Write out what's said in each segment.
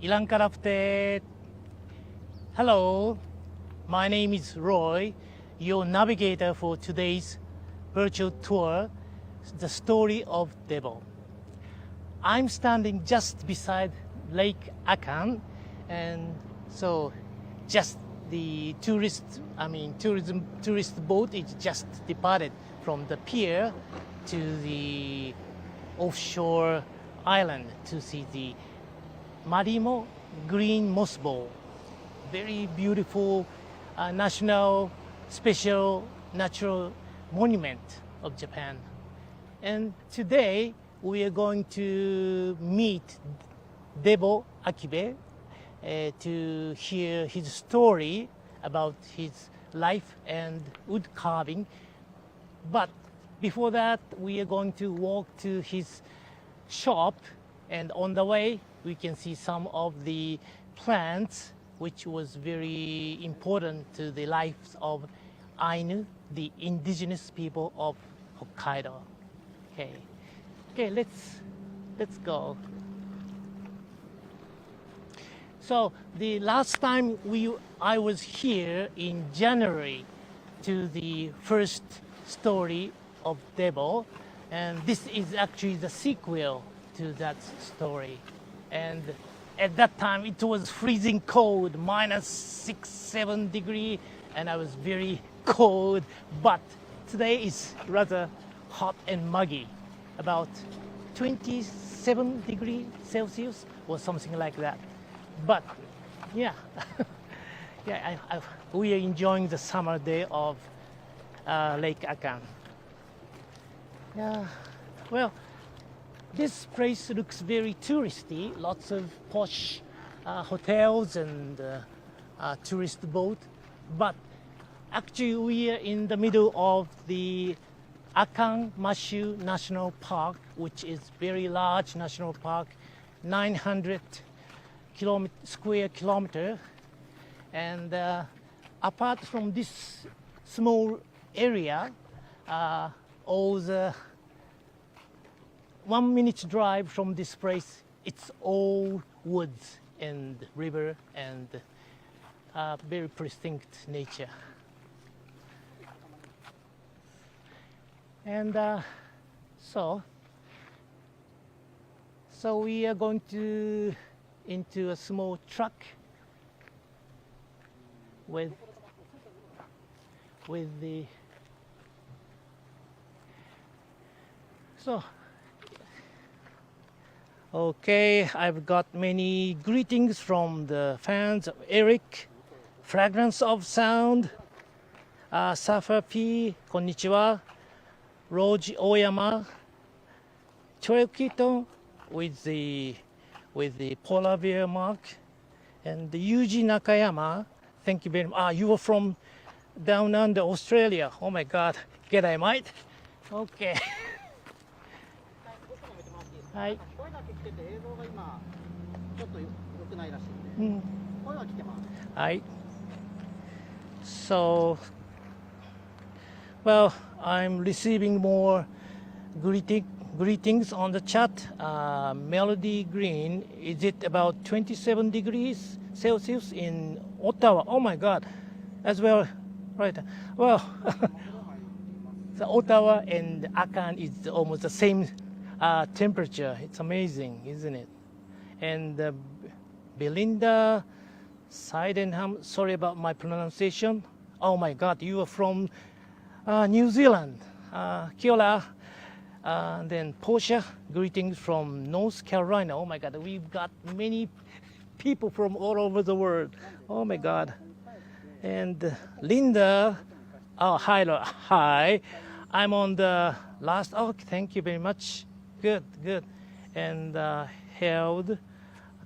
ilan karafte. Hello, my name is Roy, your navigator for today's virtual tour, the story of DEBO. I'm standing just beside Lake Akan, and so just the tourist boat is just departed from the pier to the offshore island to see the Marimo Green Moss Bowl. Very beautiful national special natural monument of Japan. And today we are going to meet DEBO Akibe to hear his story about his life and wood carving. But before that, we are going to walk to his shop, and on the way we can see some of the plants which was very important to the lives of Ainu, the indigenous people of Hokkaido. Okay, let's go. So the last time I was here in January to the first story of DEBO, and this is actually the sequel to that story. And at that time it was freezing cold, minus 6-7 degrees, and I was very cold. But today is rather hot and muggy, about 27 degrees Celsius or something like that. But yeah, we are enjoying the summer day of Lake Akan. Yeah, well, this place looks very touristy, lots of posh hotels and tourist boat. But actually we are in the middle of the Akan Mashu National Park, which is very large national park, 900 square kilometer. And apart from this small area, all the 1 minute drive from this place, it's all woods and river and very pristine nature. And so we are going to into a small truck with the okay, I've got many greetings from the fans of Eric, Fragrance of Sound, Safa P, konnichiwa, Roji Oyama, Choyokito with the polar bear mark, and the Yuji Nakayama. Thank you very much. You were from down under Australia. Oh my God. G'day, mate. Okay. はい。声だけ来てて映像が今ちょっと良くないらしいんで。声は来てます。はい。So, well, I'm receiving more greetings on the chat. Melody Green, is it about 27 degrees Celsius in Ottawa? Oh my God, as well, right? Well, the Ottawa and Akan is almost the same temperature. It's amazing, isn't it? And Belinda Sydenham, sorry about my pronunciation. Oh my God, you are from New Zealand. Kia ora. Then Portia, greetings from North Carolina. Oh my God, we've got many people from all over the world. Oh my God. And Linda, oh hi. I'm on the last. Oh, thank you very much. Good. And Harold,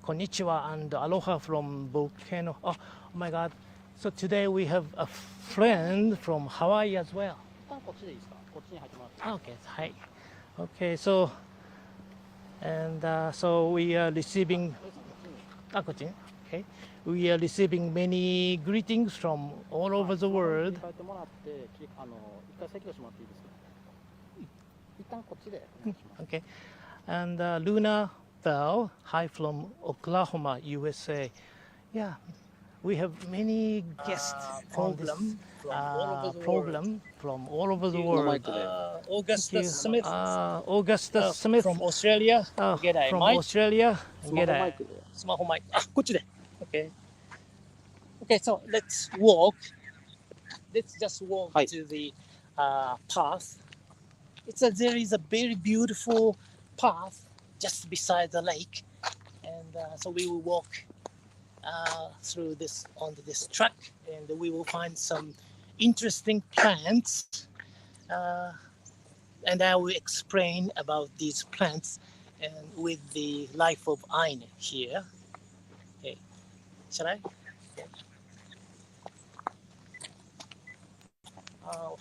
konnichiwa and aloha from Volcano. Oh my God. So today we have a friend from Hawaii as well. Okay, hi. Okay, so we are receiving okay. We are receiving many greetings from all over the world. Okay. And Luna Bethel. Hi from Oklahoma, USA. Yeah, we have many guests on this program from all over the world. Augustus Smith Augustus Smith from Australia. G'day, from mate. Australia. G'day. Smaho mic. Ah, こっちで. Okay. Okay, so let's walk. Let's just walk to the path. There is a very beautiful path just beside the lake, and so we will walk through this onto this track, and we will find some interesting plants, and I will explain about these plants and with the life of Ainu here. Okay, shall I?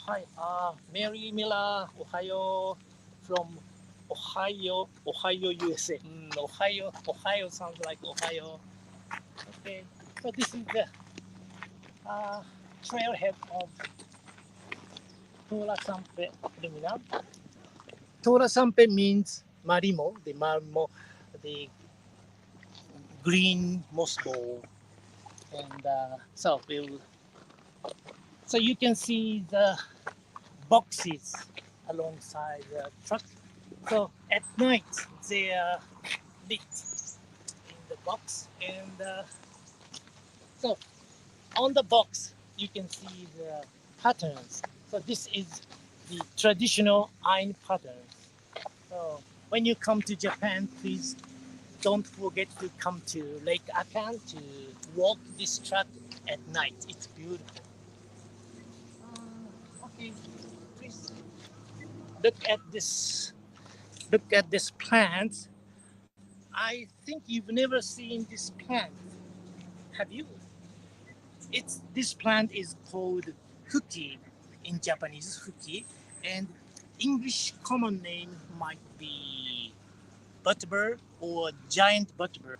Hi, Mary Miller, Ohio, from Ohio, USA. Ohio sounds like Ohio. Okay, so this is the trailhead of Torasampe Lumina. Torasampe means marimo, the green moss ball, and so you can see the boxes alongside the truck. So at night they are lit in the box, and so on the box you can see the patterns. So this is the traditional Ainu patterns. So when you come to Japan, please don't forget to come to Lake Akan to walk this track at night. It's beautiful. Okay, please look at this. Look at this plant. I think you've never seen this plant. Have you? This plant is called fuki in Japanese, fuki, and English common name might be butterbird or giant butterbird.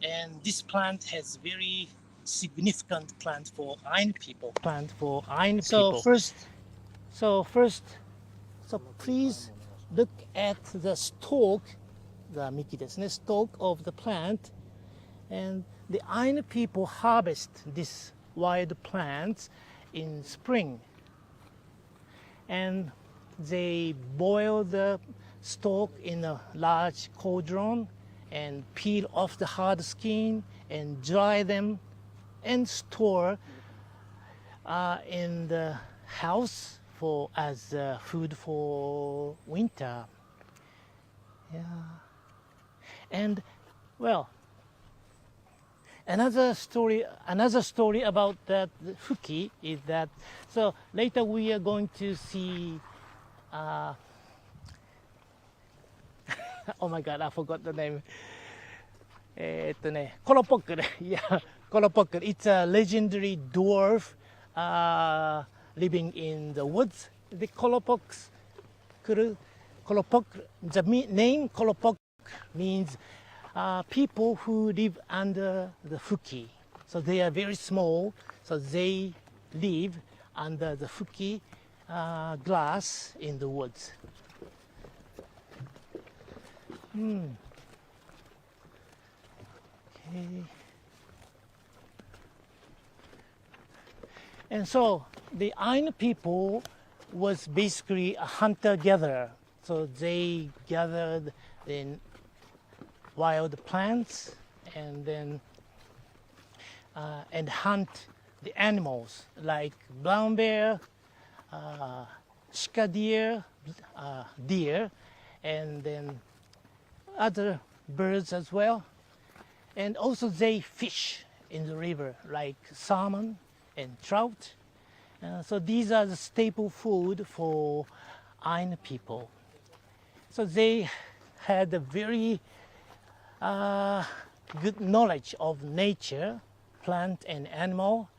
And this plant has very significant plant for Ainu people. So please look at the stalk, the miki desu ne, stalk of the plant, and the Ainu people harvest these wild plants in spring, and they boil the stalk in a large cauldron and peel off the hard skin and dry them and store in the house as food for winter. Yeah. And well, another story about that fuki is that, so later we are going to see oh my god, I forgot the name. Kolopok. Yeah, Kolopok. It's a legendary dwarf living in the woods. The Kolopok, the name Kolopok means people who live under the fuki. So they are very small, so they live under the fuki glass in the woods. Okay. And so the Ainu people was basically a hunter-gatherer. So they gathered in wild plants and then and hunt the animals like brown bear, shika deer, deer, and then other birds as well. And also they fish in the river like salmon and trout. So these are the staple food for Ainu people. So they had a very good knowledge of nature, plant and animal.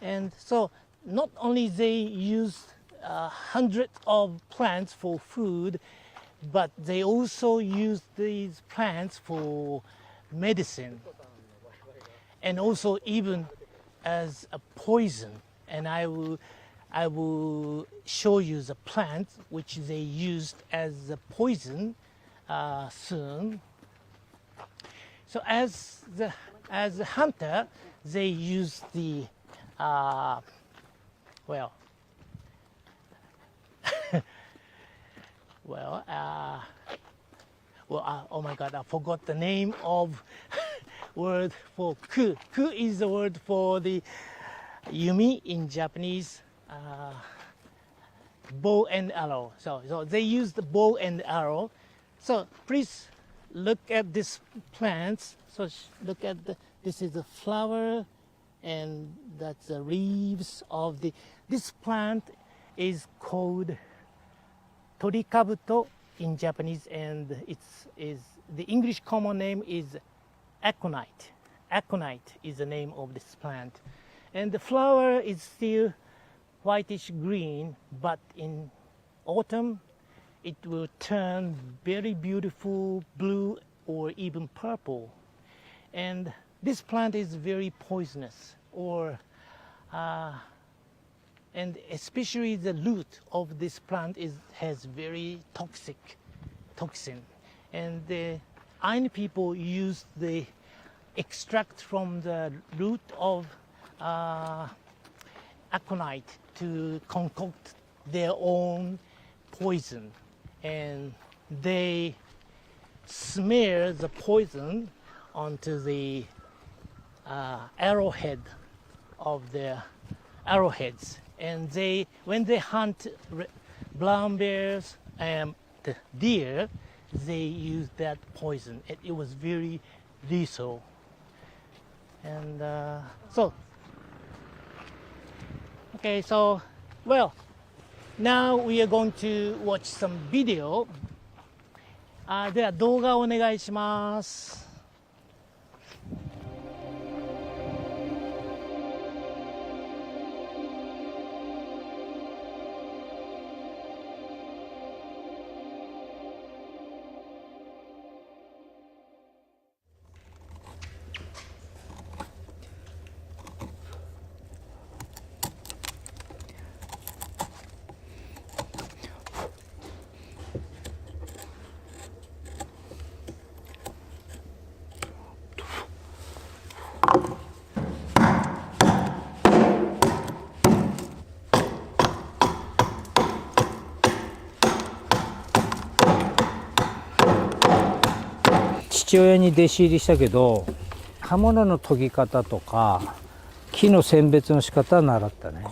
And so not only they used hundreds of plants for food, but they also used these plants for medicine and also even as a poison. And I will show you the plant which they used as a poison soon. So as a hunter, they use the well well oh my God, I forgot the name of word for ku. Ku is the word for the yumi in Japanese. Bow and arrow. So they use the bow and arrow. So please look at this plant. So look at this is the flower, and that's the leaves of this plant is called torikabuto in Japanese, and the English common name is aconite. Aconite is the name of this plant, and the flower is still whitish green, but in autumn it will turn very beautiful blue or even purple. And this plant is very poisonous, and especially the root of this plant has very toxin. And the Ainu people use the extract from the root of aconite to concoct their own poison, and they smear the poison onto the arrowhead of their arrowheads, and when they hunt brown bears and the deer, they use that poison. It was very lethal. And okay, so well, now we are going to watch some video. では動画をお願いします。父親に弟子入りしたけど、刃物の研ぎ方とか木の選別の仕方は習ったね。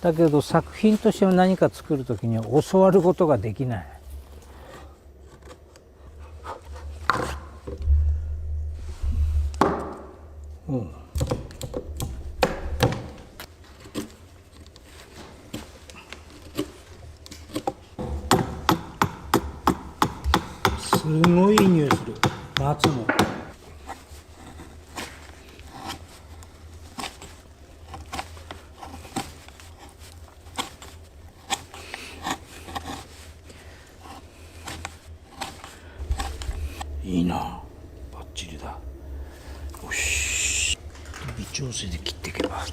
だけど作品として何か作る時には教わることができない。うん。すごいいい匂いする。松の。いいな。バッチリだ。よし。微調整で切っていけば。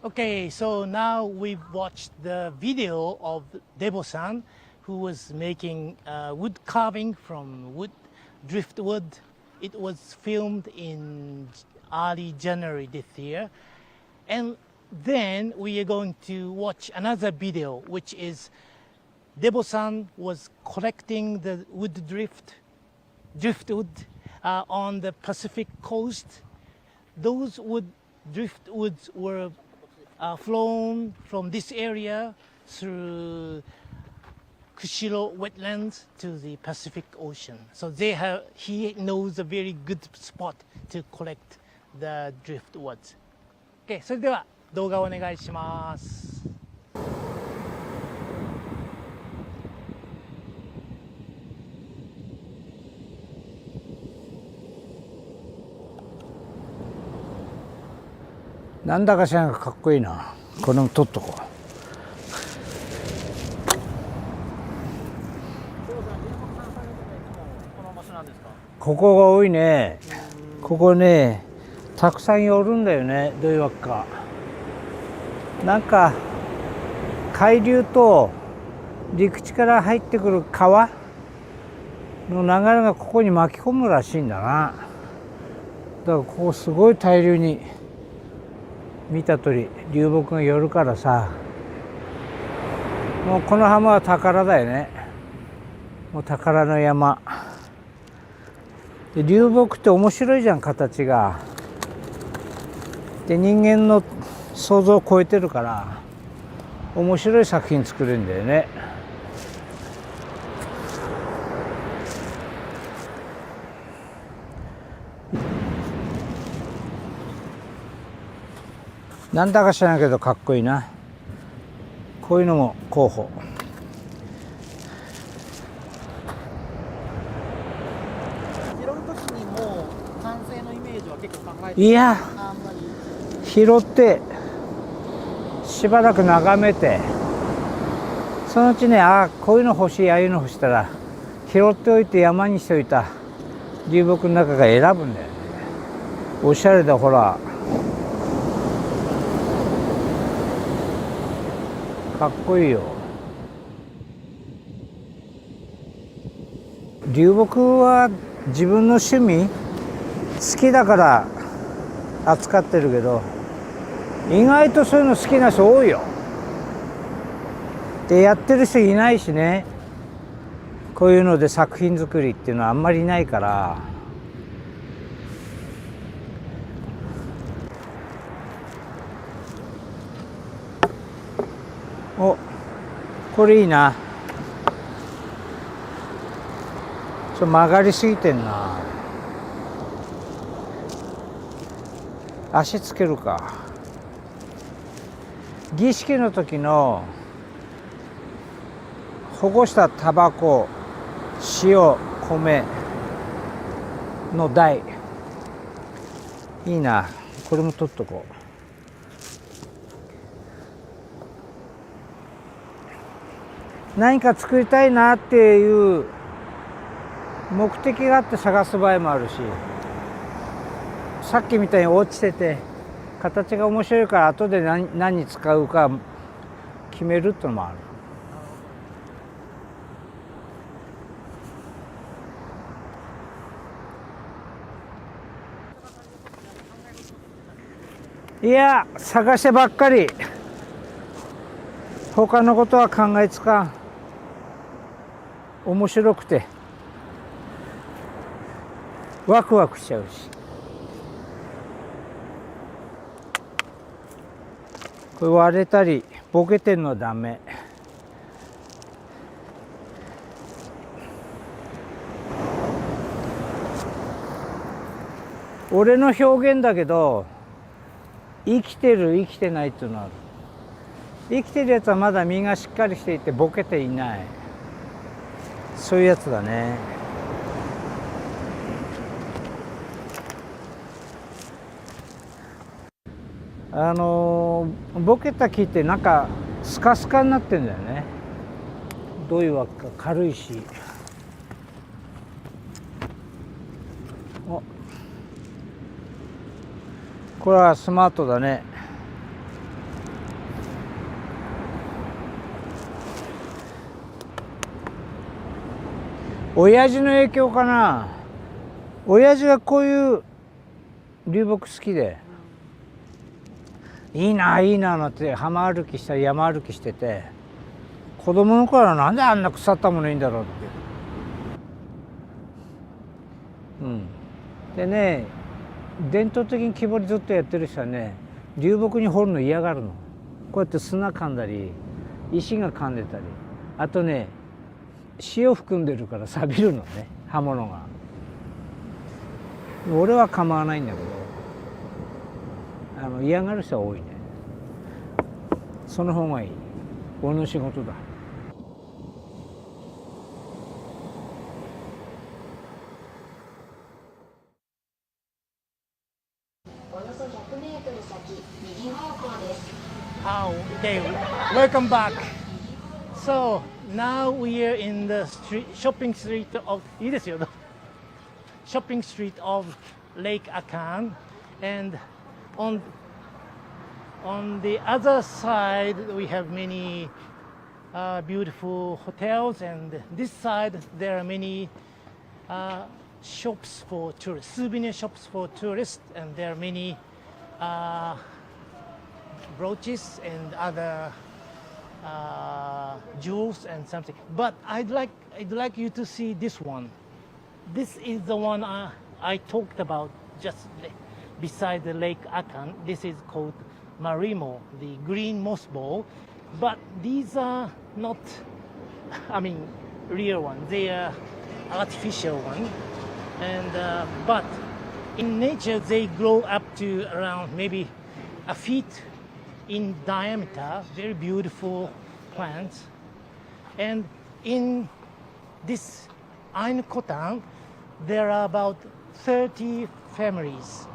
Okay, so now we've watched the video of DEBO-san, who was making wood carving from driftwood. It was filmed in early January this year. And then we are going to watch another video, which is DEBO-san was collecting the driftwood on the Pacific coast. Those driftwoods were flown from this area through Kushiro wetlands to the Pacific Ocean. So he knows a very good spot to collect the driftwoods. Okay, それでは動画をお願いします。なんだかしらんがかっこいいな。これも撮っとこう。ここが多いね。ここね、たくさん寄るんだよね。どういうわけか。なんか海流と陸地から入ってくる川の流れがここに巻き込むらしいんだな。だからここすごい大量に、見た通り流木が寄るからさ、もうこの浜は宝だよね。もう宝の山で、流木って面白いじゃん、形が。で、人間の想像を超えてるから面白い作品作れるんだよね。なんだか知らんけどかっこいいな。こういうのも候補。拾う時にもう完成のイメージは結構考えて、いや、あんまり拾ってしばらく眺めて、そのうちね、ああこういうの欲しい、ああいうの欲しいったら拾っておいて山にしておいた流木の中から選ぶんだよね。おしゃれだ、ほら。かっこいいよ。流木は自分の趣味好きだから扱ってるけど、意外とそういうの好きな人多いよ。で、やってる人いないしね。こういうので作品作りっていうのはあんまりいないから。お、これいいな。曲がりすぎてんな。足つけるか。儀式の時の保護したタバコ、塩、米の台、いいな。これも取っとこう。何か作りたいなっていう目的があって探す場合もあるし、さっきみたいに落ちてて形が面白いから後で何に使うか決めるってのもある。いや、探してばっかり。他のことは考えつかん。面白くてワクワクしちゃうし。これ割れたりボケてんのはダメ。俺の表現だけど、生きてる生きてないっていうのはある。生きてるやつはまだ身がしっかりしていてボケていない、そういうやつだね。ボケた木ってなんかスカスカになってんだよね。どういうわけか軽いし。お、これはスマートだね。親父の影響かな。親父がこういう流木好きで、いいないいななんて浜歩きしたり山歩きしてて、子供の頃はなんであんな腐ったものいいんだろうって。でね、伝統的に木彫りずっとやってる人はね、流木に掘るの嫌がるの。こうやって砂噛んだり石が噛んでたり、あとね塩含んでるから錆びるのね、刃物が。俺は構わないんだけど、嫌がる人は多いね。その方がいい。俺の仕事だ。Okay, welcome back. So now we are in the shopping street of いいですよ shopping street of Lake Akan, and on the other side we have many beautiful hotels, and this side there are many shops for tourists, souvenir shops for tourists, and there are many brooches and other jewels and something. But I'd like you to see this one. This is the one I talked about just beside the Lake Akan. This is called Marimo, the green moss ball. But these are not, I mean, real ones. They are artificial ones. And but in nature they grow up to around maybe a feet in diameter. Very beautiful plants. And in this Ainu Kotan, there are about 30 families,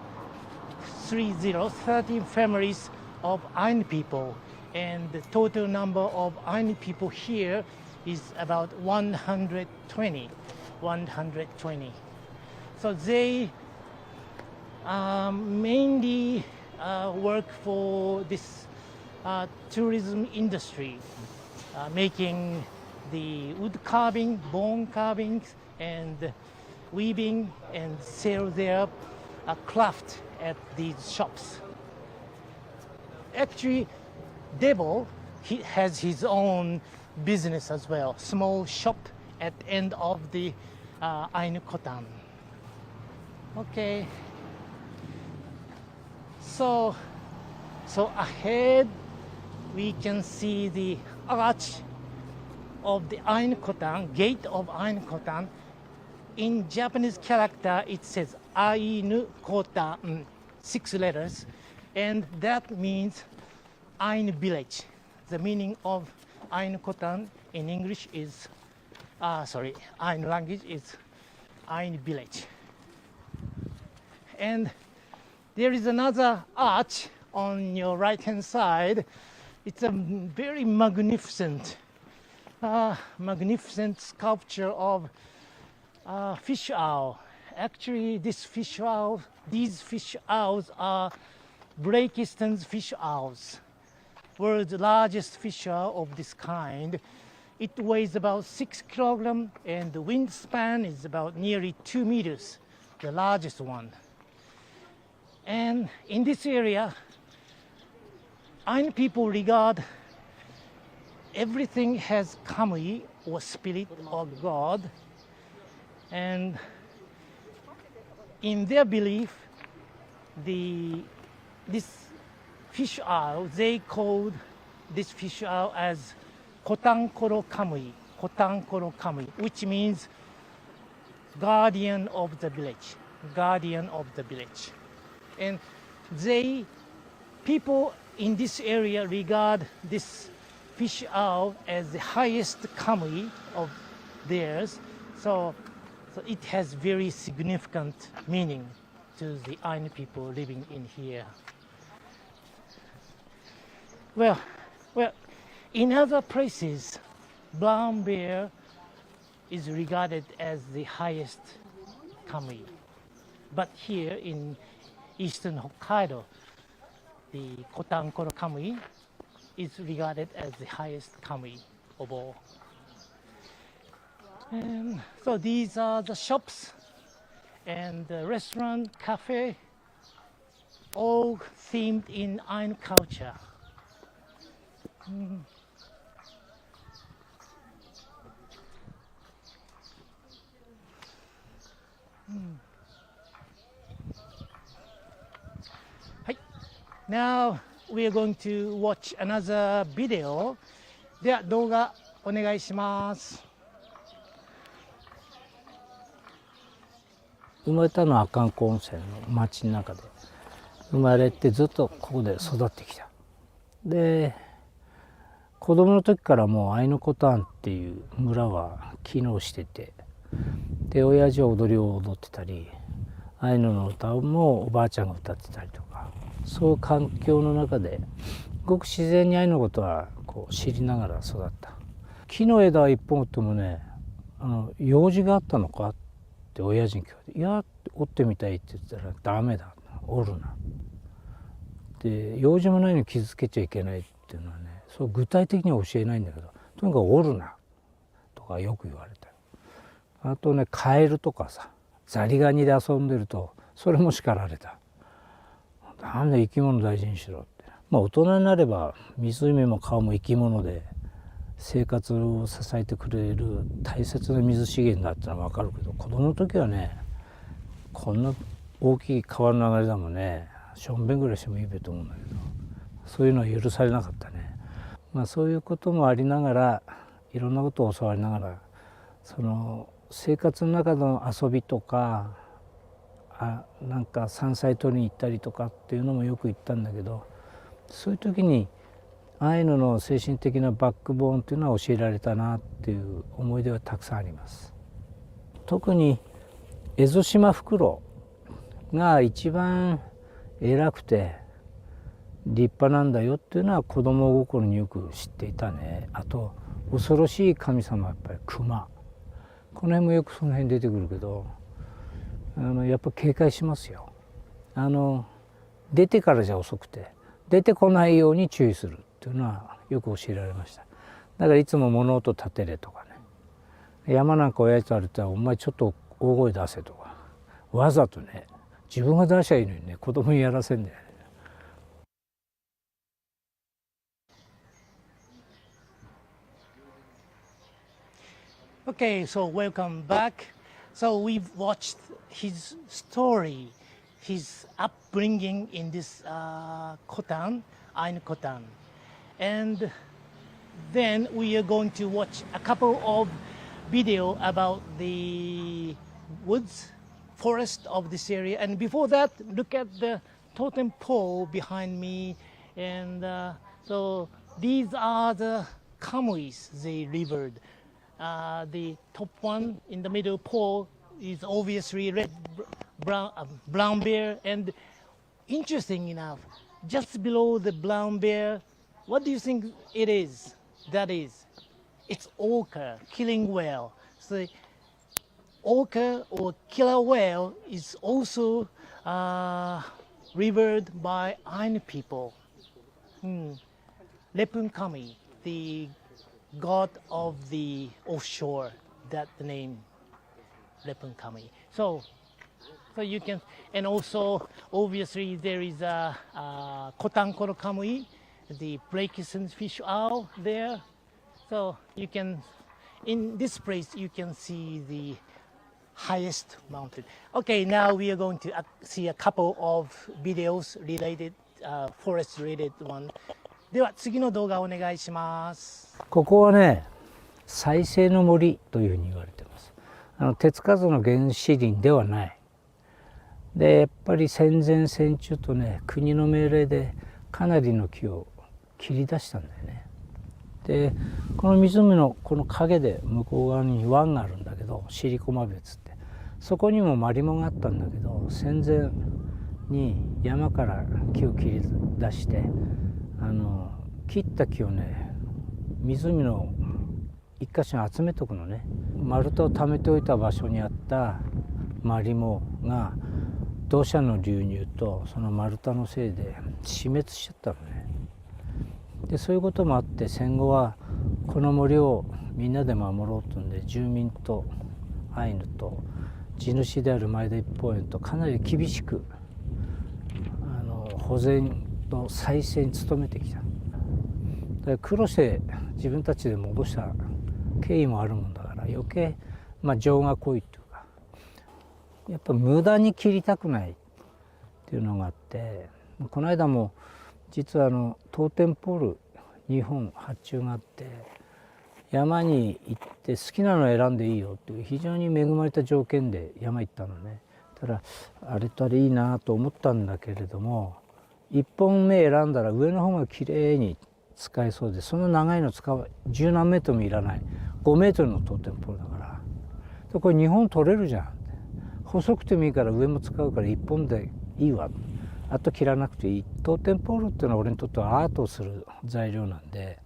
30 families of Ainu people, and the total number of Ainu people here is about 120. So they mainly work for this tourism industry, making the wood carving, bone carvings, and weaving, and sell their craft at these shops. Actually, DEBO, he has his own business as well, small shop at end of the Ainu Kotan. Okay. So ahead we can see the arch of the Ainu Kotan, gate of Ainu Kotan. In Japanese character, it says Ainu Kotan, 6 letters, and that means Ainu village. The meaning of Ainu Kotan in English is, Ainu language is Ainu village. And there is another arch on your right hand side. It's a very magnificent sculpture of fish owl. Actually, these fish owls are Blakiston's fish owls, world's largest fish owl of this kind. It weighs about 6 kilograms, and the wingspan is about nearly 2 meters, the largest one. And in this area, Ainu people regard everything has Kamui, or spirit of God, and in their belief, this fish owl, they called this fish owl as Kotankoro Kamui, which means guardian of the village. And people in this area regard this fish owl as the highest Kamui of theirs. So it has very significant meaning to the Ainu people living in here. Well, in other places, brown bear is regarded as the highest Kamui. But here in eastern Hokkaido, the Kotankoro Kamui is regarded as the highest Kamui of all. And so these are the shops and the restaurant, cafe, all themed in Ainu culture. Now we are going to watch another video. では動画お願いします。生まれたのは阿寒湖温泉の町の中で生まれて、ずっとここで育ってきた。で子供の時からもうアイヌコタンっていう村は機能してて、で親父は踊りを踊ってたり、アイヌの歌もおばあちゃんが歌ってたりとか、そういう環境の中でごく自然にアイヌのことはこう知りながら育った。木の枝一本折ってもね、用事があったのかって親父に聞かれて「いや折ってみたい」って言ったら「ダメだ折るな」で、用事もないのに傷つけちゃいけないっていうのはね、そう具体的には教えないんだけど、とにかく折るなとかよく言われた。あとね、カエルとかさ、ザリガニで遊んでるとそれも叱られた。なんで生き物大事にしろって。まあ大人になれば湖も川も生き物で生活を支えてくれる大切な水資源だってのは分かるけど、子供の時はね、こんな大きい川の流れだもんね、しょんべんぐらいしてもいいべと思うんだけど、そういうのは許されなかったね。まあそういうこともありながら、いろんなことを教わりながら、その生活の中の遊びとか、なんか山菜採りに行ったりとかっていうのもよく行ったんだけど、そういう時にアイヌの精神的なバックボーンっていうのは教えられたなっていう思い出はたくさんあります。特にエゾシマフクロウが一番偉くて立派なんだよっていうのは子供心によく知っていたね。あと恐ろしい神様はやっぱりクマ、この辺もよくその辺出てくるけど、やっぱ警戒しますよ。出てからじゃ遅くて、出てこないように注意するっていうのはよく教えられました。だからいつも物音立てれとかね、山なんか親父と歩いたら「お前ちょっと大声出せ」とか、わざとね、自分が出しゃいいのにね、子供にやらせんだよね。Okay, so welcome back. So we've watched his story, his upbringing in this Kotan, Ainu Kotan. And then we are going to watch a couple of video about the woods, forest of this area. And before that, look at the totem pole behind me. And so these are the Kamuis they revered. The top one in the middle pole is obviously brown bear, and interesting enough, just below the brown bear, what do you think it is? That is, it's orca, killing whale. So the orca or killer whale is also revered by Ainu people. Lepun Kami, the god of the offshore, that the name Lepun Kami. So you can, and also obviously there is a Kotankoro Kamui, the Blakiston fish owl there. So you can, in this place you can see the highest mountain. Okay, now we are going to see a couple of videos related, forest related one. では次の動画お願いします。ここはね、再生の森というふうに言われてます。手つかずの原始林ではない。でやっぱり戦前戦中とね、国の命令でかなりの木を切り出したんだよね。でこの湖のこの影で向こう側に湾があるんだけど、尻駒別って、そこにもマリモがあったんだけど、戦前に山から木を切り出して切った木をね、湖の一箇所に集めておくのね。丸太を貯めておいた場所にあったマリモが土砂の流入とその丸太のせいで死滅しちゃったのね。でそういうこともあって戦後はこの森をみんなで守ろうとんで、住民とアイヌと地主である前田一方園とかなり厳しく保全と再生に努めてきた。苦労して自分たちで戻した経緯もあるもんだから、余計情が濃いっていうか、やっぱ無駄に切りたくないっていうのがあって、この間も実はトーテンポール2本発注があって、山に行って好きなの選んでいいよっていう非常に恵まれた条件で山行ったのね。ただあれとあれいいなと思ったんだけれども、1本目選んだら上の方が綺麗に使えそうで、その長いの使う10何メートルもいらない5メートルのトーテンポールだから、これ2本取れるじゃんって、細くてもいいから上も使うから1本でいいわ、あと切らなくていい。当店ポールっていうのは俺にとってはアートをする材料なんで、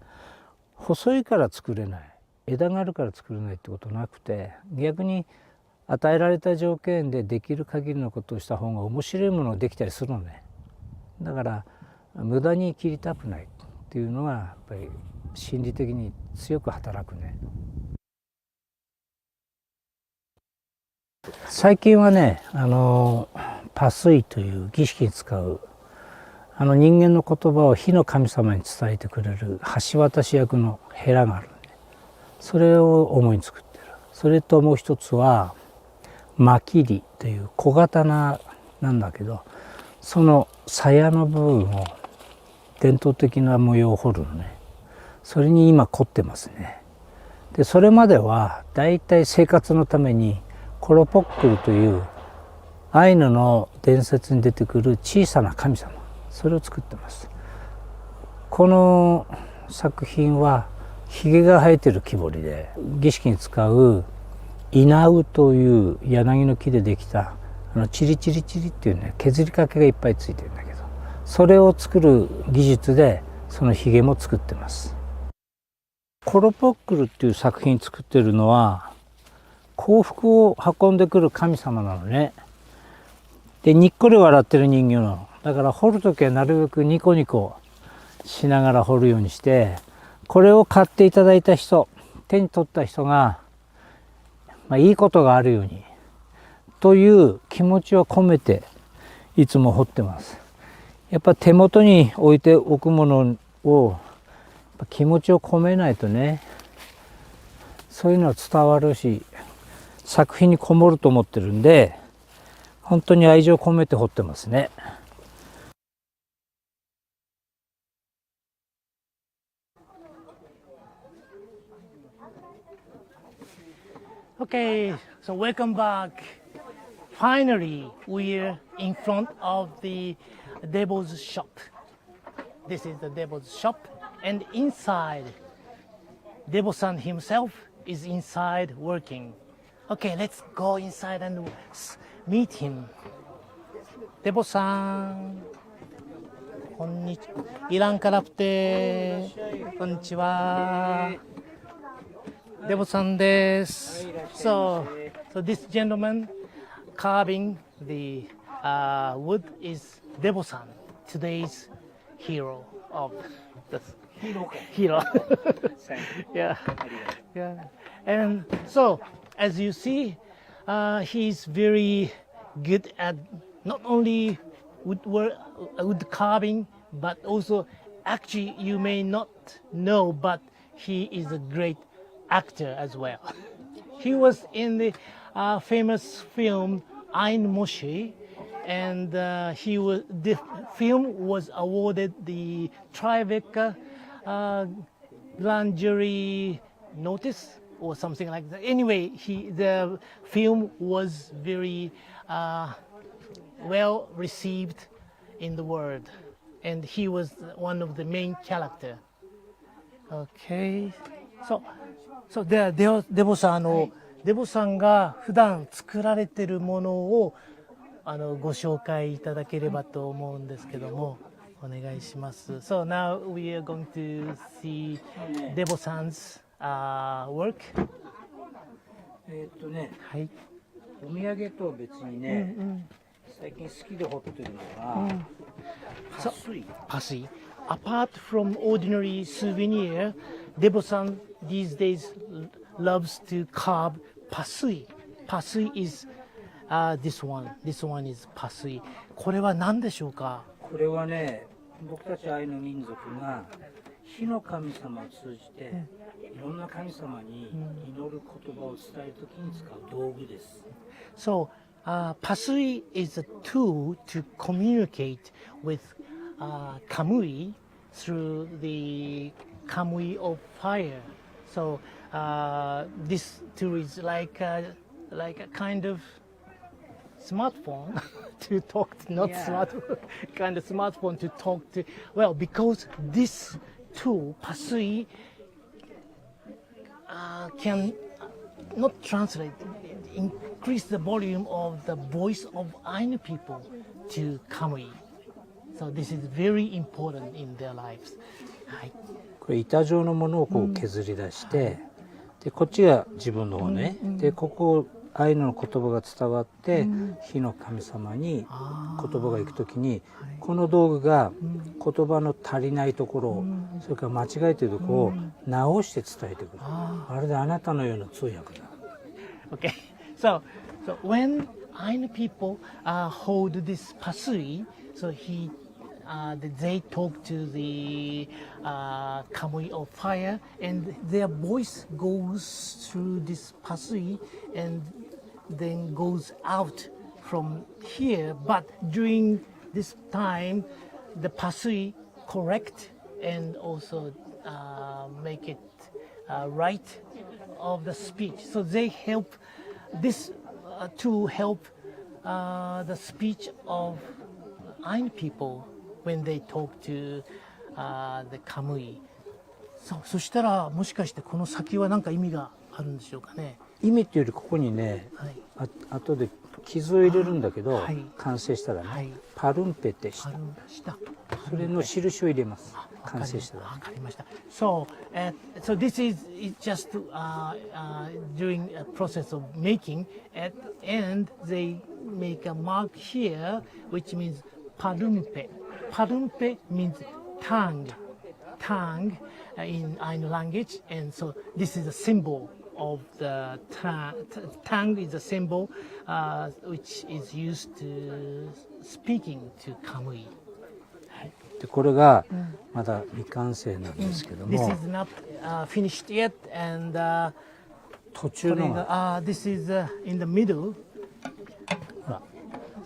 細いから作れない、枝があるから作れないってことなくて、逆に与えられた条件でできる限りのことをした方が面白いものができたりするのね。だから無駄に切りたくないっていうのがやっぱり心理的に強く働くね。最近はね、パスイという儀式に使う人間の言葉を火の神様に伝えてくれる橋渡し役のヘラがあるんで、それを主に作ってる。それともう一つはマキリという小刀なんだけど、その鞘の部分を伝統的な模様を彫るのね。それに今凝ってますね。でそれまではだいたい生活のためにコロポックルというアイヌの伝説に出てくる小さな神様、それを作ってます。この作品はひげが生えてる木彫りで、儀式に使うイナウという柳の木でできたチリチリチリっていうね、削りかけがいっぱいついてるんだけど、それを作る技術でそのひげも作ってます。コロポックルっていう作品作ってるのは幸福を運んでくる神様なのね。でにっこり笑ってる人形なの。だから彫るときはなるべくニコニコしながら彫るようにして、これを買っていただいた人、手に取った人が、いいことがあるようにという気持ちを込めていつも彫ってます。やっぱ手元に置いておくものを気持ちを込めないとね、そういうのは伝わるし作品にこもると思ってるんで、本当に愛情を込めて彫ってますね。Okay, so welcome back. Finally, we're in front of the DEBO's shop. This is the DEBO's shop, and inside, DEBO-san himself is inside working. Okay, let's go inside and meet him. DEBO-san, こんにちは。イランから来て、こんにちは。DEBO-san です。So this gentleman carving the wood is DEBO-san, today's hero of the hero. Yeah, yeah. And so, as you see, he's very good at not only wood carving, but also, actually, you may not know, but he is a great actor as well. He was in the famous film Ainu, and the film was awarded the Tribeca Grand Jury Notice or something like that. Anyway, the film was very well received in the world, and he was one of the main character. Okay, so DEBOさんDEBOさんが普段作られているものをご紹介いただければと思うんですけども、お願いします。So now we are going to see DEBOさん 's work. はい、お土産と別にね、最近好きで彫ってるのが、パスイ。Apart from ordinary souvenir, DEBOさん these days loves to carve pasui. Pasui is this one. This one is pasui. これは何でしょうか？これはね、僕たちアイヌ民族が火の神様を通じていろんな神様に祈る言葉を伝えるときに使う道具です。So, pasui is a tool to communicate with Kamui through the Kamui of fire. So this tool is like a kind of smartphone to talk to, not smartphone, kind of smartphone to talk to. Well, because this tool, pasui, can not translate. increase the volume of the voice of Ainu people to Kamui. So this is very important in their lives. はい。これ板状のものをこう削り出して、でこっちが自分の方ね、でここアイヌの言葉が伝わって、火の神様に言葉が行くときに、この道具が言葉の足りないところ、それから間違えているところを直して伝えてくる。まるであなたのような通訳だ。Okay, so when Ainu people hold this pasui, so they talk to the Kamui of fire, and their voice goes through this pasui and then goes out from here. But during this time, the pasui correct and also make it right of the speech. So they help this to help the speech of Ainu people when they talk to the Kamui. そしたらもしかしてこの先は何か意味があるんでしょうかね。意味っていうよりここにね、後で傷を入れるんだけど、完成したらね、パルンペってした。それの印を入れます。完成したら。わかりました。So this is just during a process of making. At the end, they make a mark here, which means palumpe. Palumpe means tongue in Ainu language, and so this is a symbol of the tongue is a symbol which is used to speaking to Kamui. でこれがまだ未完成なんですけども、 This is not finished yet, and 途中のが this is in the middle. ほら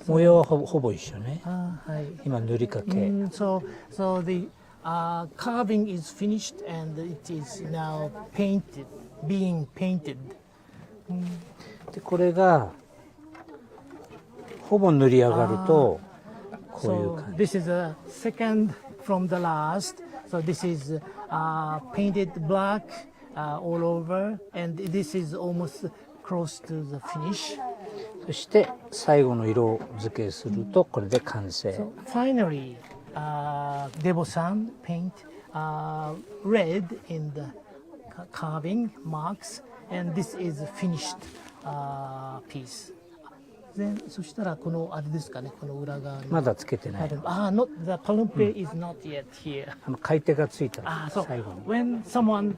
模様はほぼ一緒ね。はい。今塗りかけ。So the carving is finished and it is now being painted. でこれがほぼ塗り上がるとこういう So 感じ。 this is a second from the last. So this is painted black all over, and this is almost close to the finish. そして最後の色付けするとこれで完成。 So finally, DEBO-san paint red in the carving marks, and this is a finished piece. Then そしたらこのあれですかね、この裏側にまだつけてない。not the palumpe is not yet here. 買い手がついたSo 最後に。 when someone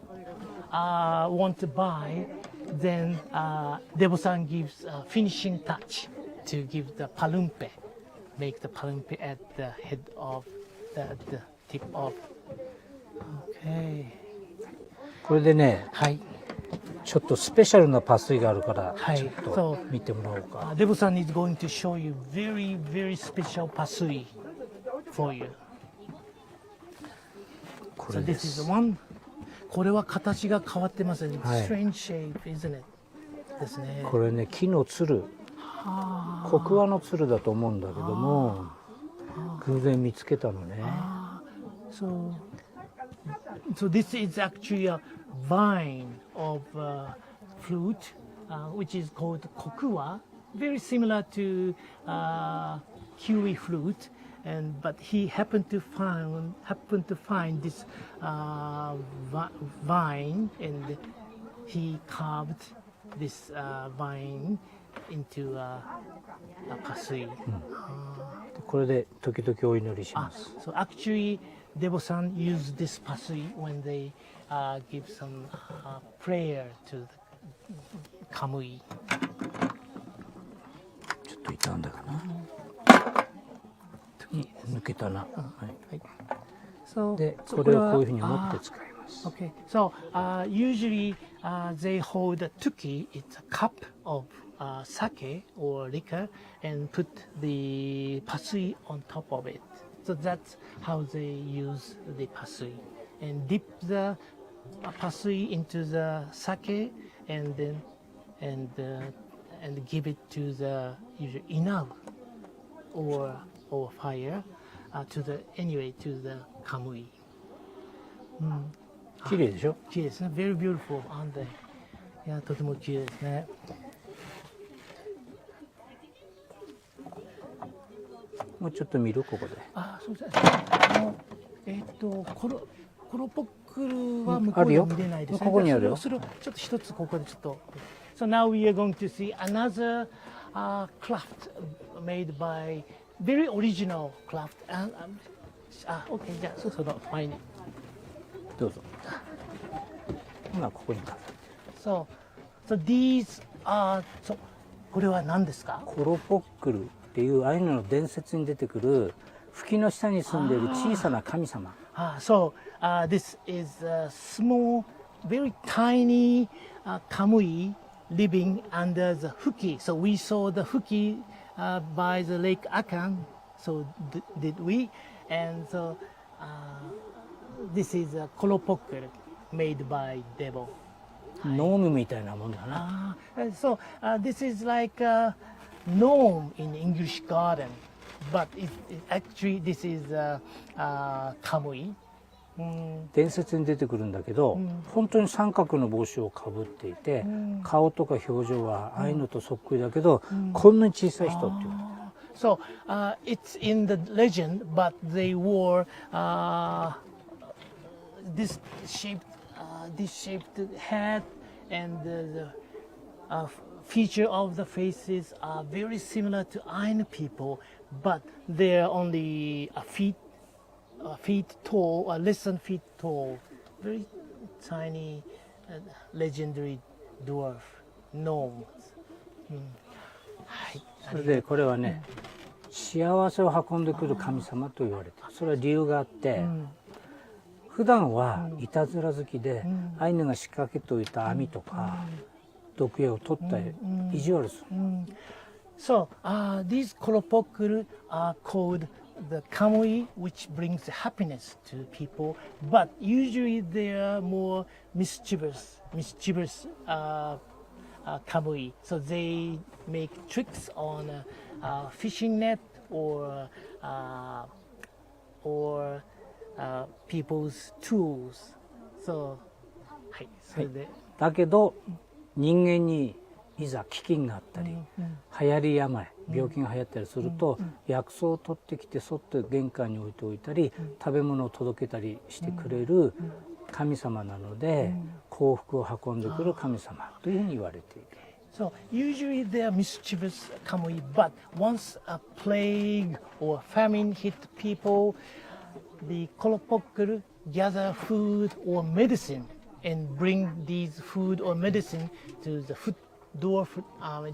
want to buy, then DEBO-san gives a finishing touch to give the palumpe, make the palumpe at the head of the tip of. Okay. これでね、はい。ちょっとスペシャルなパスイがあるからはいちょっと見てもらおうか。DEBO-san is going to show you very, very special pasui for you. こ So れで this is す the。one. これは形が変わってますね。はい Strange shape, isn't it? ですね。これね木のつる、コクワのつるだと思うんだけども、偶然見つけたのね。So this is actually a vine of fruit, which is called Kokuwa, very similar to kiwi fruit, but he happened to find this vine, and he carved this vine into a pasui. これで時々お祈りします。 So actually, DEBO-san used this pasui when they give some prayer to the Kamui. ちょっと傷んだかな。抜けたな。はい。 So でこれをこういうふうに持って使います。 Okay, so usually they hold a tuki, it's a cup of sake or liquor, and put the pasui on top of it. So that's how they use the pasui, and dip the pasui into the sake, and then and give it to the usually inaru or fire to the kamui. 綺麗でしょ。綺麗ですね。Very beautiful, aren't they? いや、とても綺麗ですね。もうちょっと見るここで。あ、そうですね。コロポックルは向こうでは見れないですね。ここにあるよ。それをちょっと一つここでちょっと。So now we are going to see another craft made by very original craft. OK じゃあその前に。どうぞ。ほなここにか。So these are これは何ですか？コロポックルっていうアイヌの伝説に出てくる吹きの下に住んでいる小さな神様。This is a small, very tiny Kamui living under the Fuki. So we saw the Fuki by the Lake Akan. So did we? And so this is a kolopokkel made by DEBO. ノームみたいなもんだな。So this is like a gnome in English garden, but actually this is Kamui. 伝説に出てくるんだけど、本当に三角の帽子をかぶっていて、顔とか表情はアイヌとそっくりだけど、こんなに小さい人っていう。So it's in the legend, but they wore this shaped head, and the feature of the faces are very similar to Ainu people, but they're only a feet tall, or less than feet tall, very tiny, legendary dwarf gnomes. それでこれはね、幸せを運んでくる神様と言われている。それは理由があって、普段はいたずら好きで、アイヌが仕掛けておいた網とか毒矢を取ったり意地悪する。So these kolopokul are called the Kamui, which brings happiness to people, but usually they are more mischievous Kamui. So they make tricks on a fishing net or people's tools. So, はい、それで。だけど人間にいざ飢饉があったり、流行り病、病気が流行ったりすると、薬草を取ってきてそっと玄関に置いておいたり、食べ物を届けたりしてくれる神様なので、幸福を運んでくる神様というふうに言われている。So usually they are mischievous Kamui, but once a plague or famine hit people, the kolopokul gather food or medicine and bring these food or medicine to the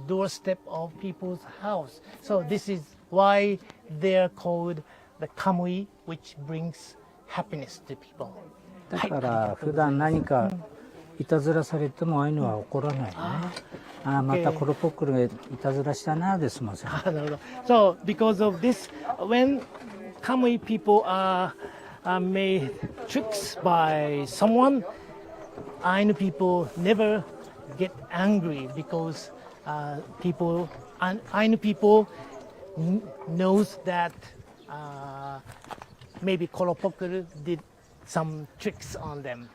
doorstep of people's house. So this is why they are called the Kamui, which brings happiness to people. だから普段何かいたずらされてもアイヌは怒らないね。ああまたコロポックルがいたずらしたなで済ませる。So because of this, when Kamui people are made tricks by someone, Ainu people never get angry because Ainu people knows that maybe Kolopokuru did some tricks on them.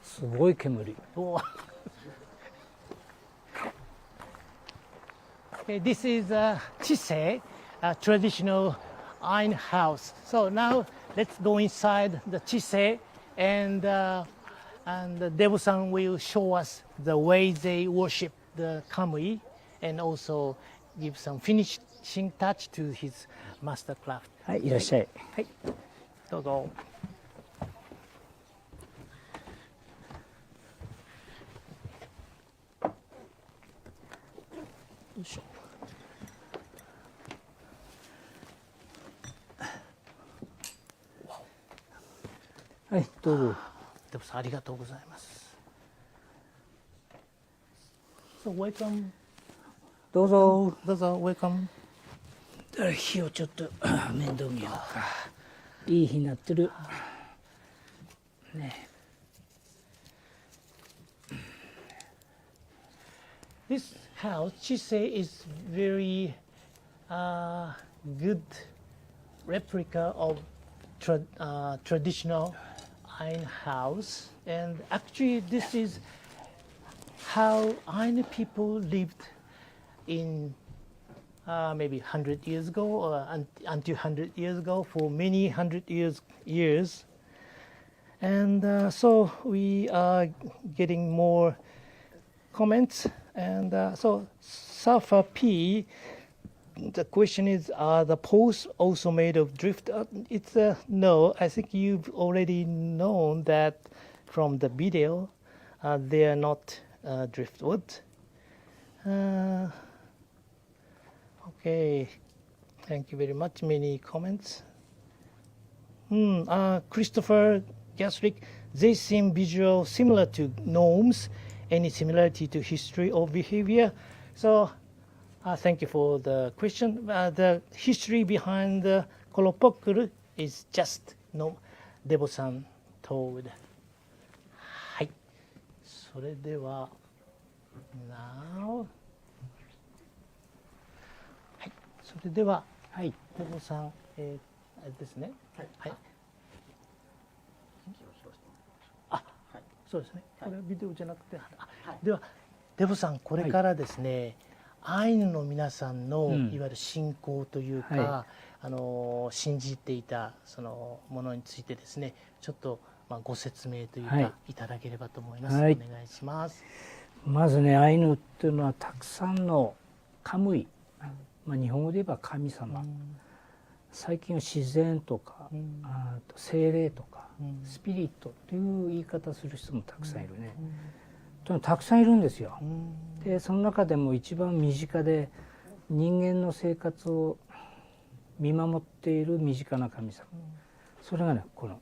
すごい煙。Okay, this is a chise, a traditional Ainu house. So now let's go inside the chise, and Devo-san will show us the way they worship the Kamui, and also give some finishing touch to his master craft. はい、いらっしゃい。はい、どうぞ。よいしょ。はい、どうぞ。デボさんありがとうございます。So welcome. どうぞ。どうぞ welcome. 火をちょっと面倒見ようか。いい火になってる。ね。This house, Chise, is very good replica of traditional Ainu house, and actually this is how Ainu people lived in maybe 100 years ago or until 100 years ago for many hundred years. And so we are getting more comments. And so Safa P, the question is, are the posts also made of drift? It's no. I think you've already known that from the video. They are not driftwood. Okay, thank you very much. Many comments. Christopher Gasrick, they seem visual similar to gnomes. Any similarity to history or behavior? So, thank you for the question. The history behind the Kolopokuru is just DEBO-san told. はい。それでは now はい。それでははい。DEBOさん、あれですね。はい。はい。そうですね。これはビデオじゃなくて、ではDEBOさんこれからですね、アイヌの皆さんのいわゆる信仰というか、信じていたそのものについてですね、ちょっとご説明というか、いただければと思います。お願いします。まずね、アイヌっていうのはたくさんのカムイ、日本語で言えば神様、最近は自然とか、精霊とか、スピリットという言い方する人もたくさんいるね。たくさんいるんですよ。でその中でも一番身近で人間の生活を見守っている身近な神様、それがね、この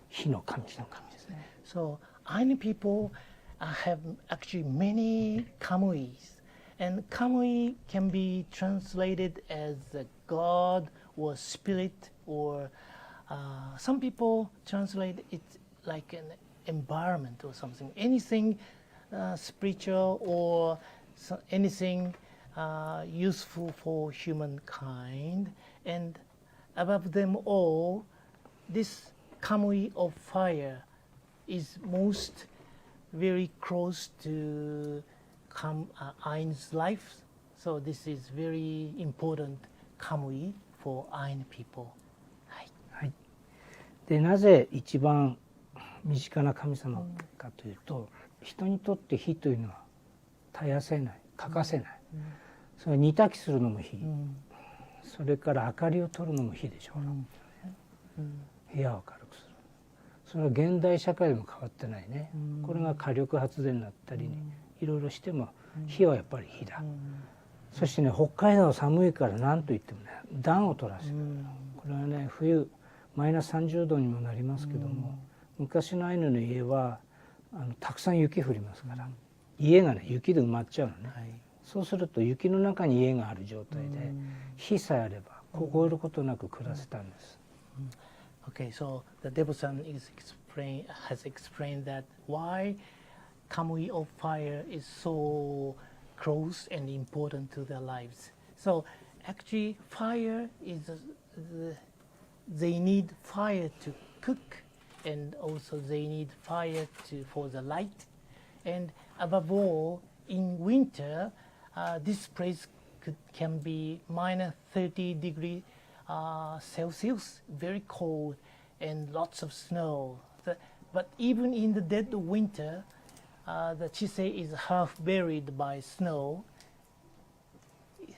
火の神様ですね。So Ainu people have actually many Kamuis, and Kamui can be translated as a god or spirit, or some people translate it like an environment or something. Anything spiritual or anything useful for humankind, and above them all, this Kamui of fire is most very close to Ainu's life. So this is very important Kamui for Ainu people. はい。でなぜ一番身近な神様かというと、人にとって火というのは絶やせない、欠かせない。それ煮炊きするのも火、それから明かりを取るのも火でしょう。部屋を明るくする。それは現代社会でも変わってないね。これが火力発電になったり、いろいろしても火はやっぱり火だ。そしてね、北海道は寒いから何と言ってもね、暖を取らせる。これはね、冬マイナス30度にもなりますけども、昔のアイヌの家はたくさん雪降りますから、家がね雪で埋まっちゃうのね。そうすると雪の中に家がある状態で、火さえあれば凍えることなく暮らせたんです。Okay, so the DEBO-san has explained that why Kamui of fire is so close and important to their lives. So actually fire is, they need fire to cook, and also they need fire for the light. And above all, in winter, this place can be minus 30 degrees Celsius, very cold, and lots of snow. But even in the dead of winter, the Chisei is half buried by snow.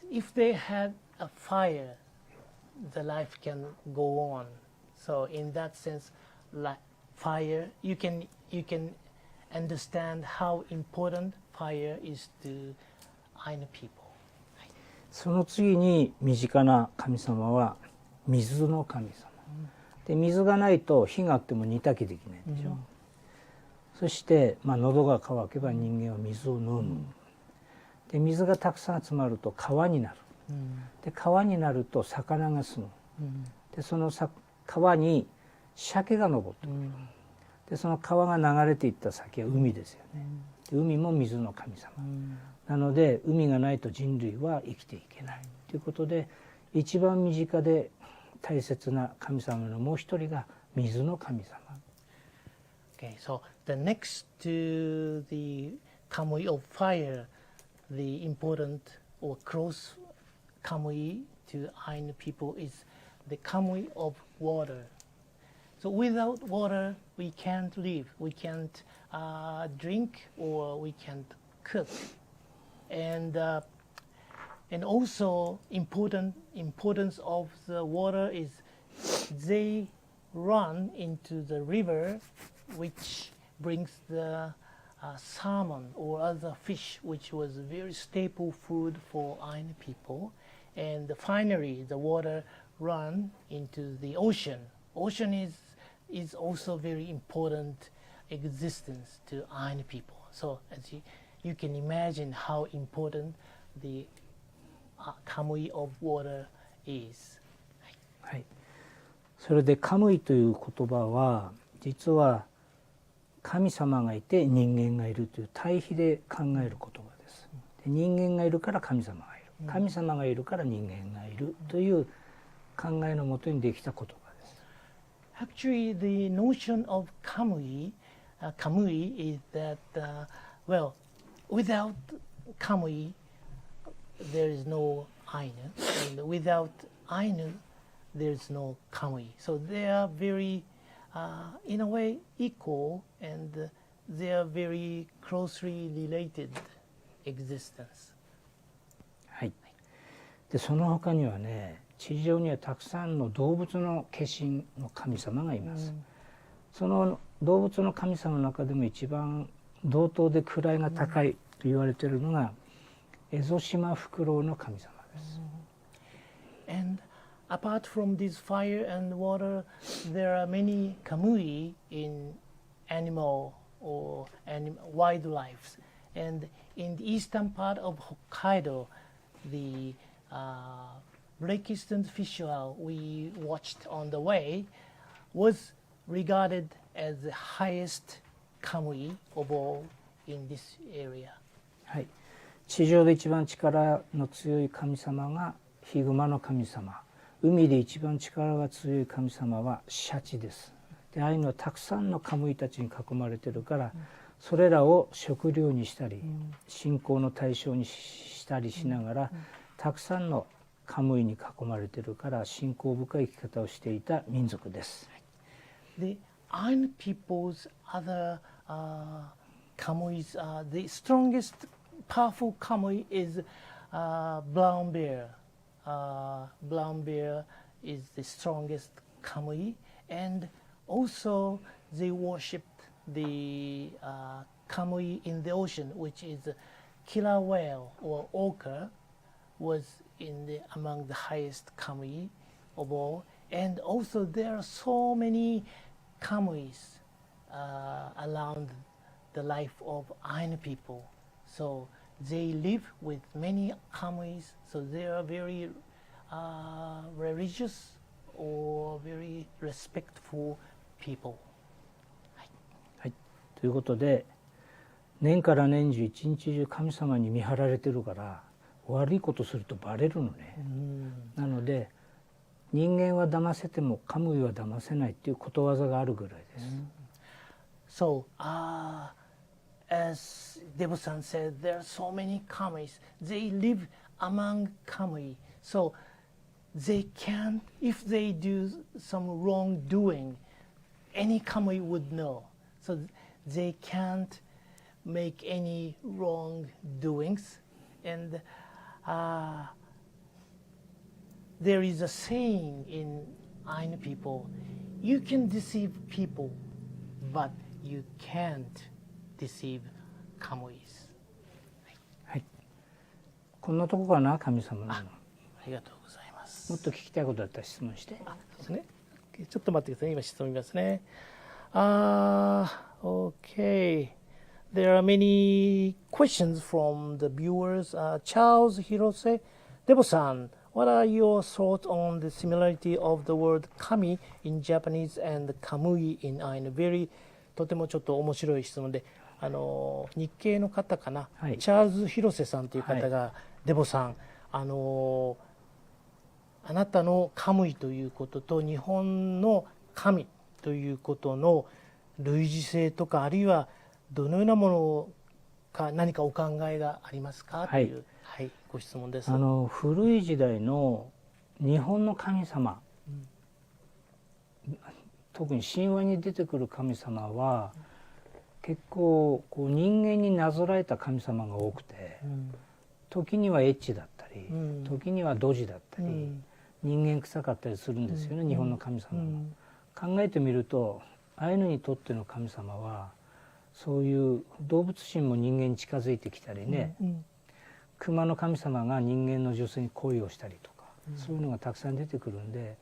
If they had a fire, the life can go on. So in that sense, fire, you can understand how important fire is to Ainu people. その次に身近な神様は水の神様。で水がないと火があっても煮炊きできないでしょ。そして、喉が渇けば人間は水を飲む。で水がたくさん集まると川になる。で川になると魚が住む。でその川に鮭が登ってくる。でその川が流れていった先は海ですよね。で海も水の神様。なので海がないと人類は生きていけないということで、一番身近で大切な神様のもう一人が水の神様。Okay, so the next to the Kamui of fire, the important or close Kamui to Ainu people is the Kamui of water. So without water, we can't live. We can't drink or we can't cook. And also importance of the water is they run into the river, which brings the salmon or other fish, which was a very staple food for Ainu people. And finally, the water run into the ocean. Ocean is also very important existence to Ainu people. So as you can imagine how important the Kamui of water is. はい、それでカムイという言葉は実は神様がいて人間がいるという対比で考える言葉です。で人間がいるから神様がいる、神様がいるから人間がいるという考えのもとにできた言葉です。Actually, the notion of Kamui is that, well, without Kamui, there is no Ainu, and without Ainu, there is no Kamui. So they are very, in a way, equal, and they are very closely related existence. はい。でその他にはね、地上にはたくさんの動物の化身の神様がいます。その動物の神様の中でも一番同等で位が高いと言われているのがエゾシマフクロウの神様です。And apart from this fire and water, there are many kamui in animal or wildlife. And in the eastern part of Hokkaido, the Blakiston festival we watched on the way was regarded as the highest kamui of all in this area. はい。地上で一番力の強い神様がヒグマの神様。海で一番力が強い神様はシャチです。で、ああいうのはたくさんのカムイたちに囲まれてるから、それらを食料にしたり、信仰の対象にしたりしながら、たくさんのカムイに囲まれてるから信仰深い生き方をしていた民族です。The Ainu people's other kamuis, the strongest powerful kamui is brown bear. Brown bear is the strongest kamui, and also they worshipped the kamui in the ocean, which is killer whale or orca, was among the highest kamui of all. And also there are so many kamuis around the life of Ainu people. So they live with many kamuis, so they are very religious or very respectful people. はい、ということで年から年中一日中神様に見張られてるから悪いことするとバレるのね。なので人間は騙せてもカムイは騙せないっていうことわざがあるぐらいです。So, as DEBO-san said, there are so many kamuis. They live among kamui. So they can't, if they do some wrongdoing, any kamui would know. So they can't make any wrongdoings. And there is a saying in Ainu people, you can deceive people, but you can't deceive kamuis. はい。こんなとこかな、神様の。ありがとうございます。もっと聞きたいことあったら質問して。そうですね。ちょっと待ってください。今質問見ますね。Okay. There are many questions from the viewers. Charles Hirose, DEBO-san, what are your thoughts on the similarity of the word kami in Japanese and kamui in Ainu? とてもちょっと面白い質問で、日系の方かな、はい、チャールズ・広瀬さんという方が、はい、デボさん、あなたのカムイということと日本の神ということの類似性とか、あるいはどのようなものか何かお考えがありますか、はい、という、はい、ご質問です。古い時代の日本の神様、特に神話に出てくる神様は結構こう人間になぞらえた神様が多くて、時にはエッチだったり、時にはドジだったり、人間臭かったりするんですよね、日本の神様も。考えてみるとアイヌにとっての神様はそういう動物心も人間に近づいてきたりね、熊の神様が人間の女性に恋をしたりとか、そういうのがたくさん出てくるんで、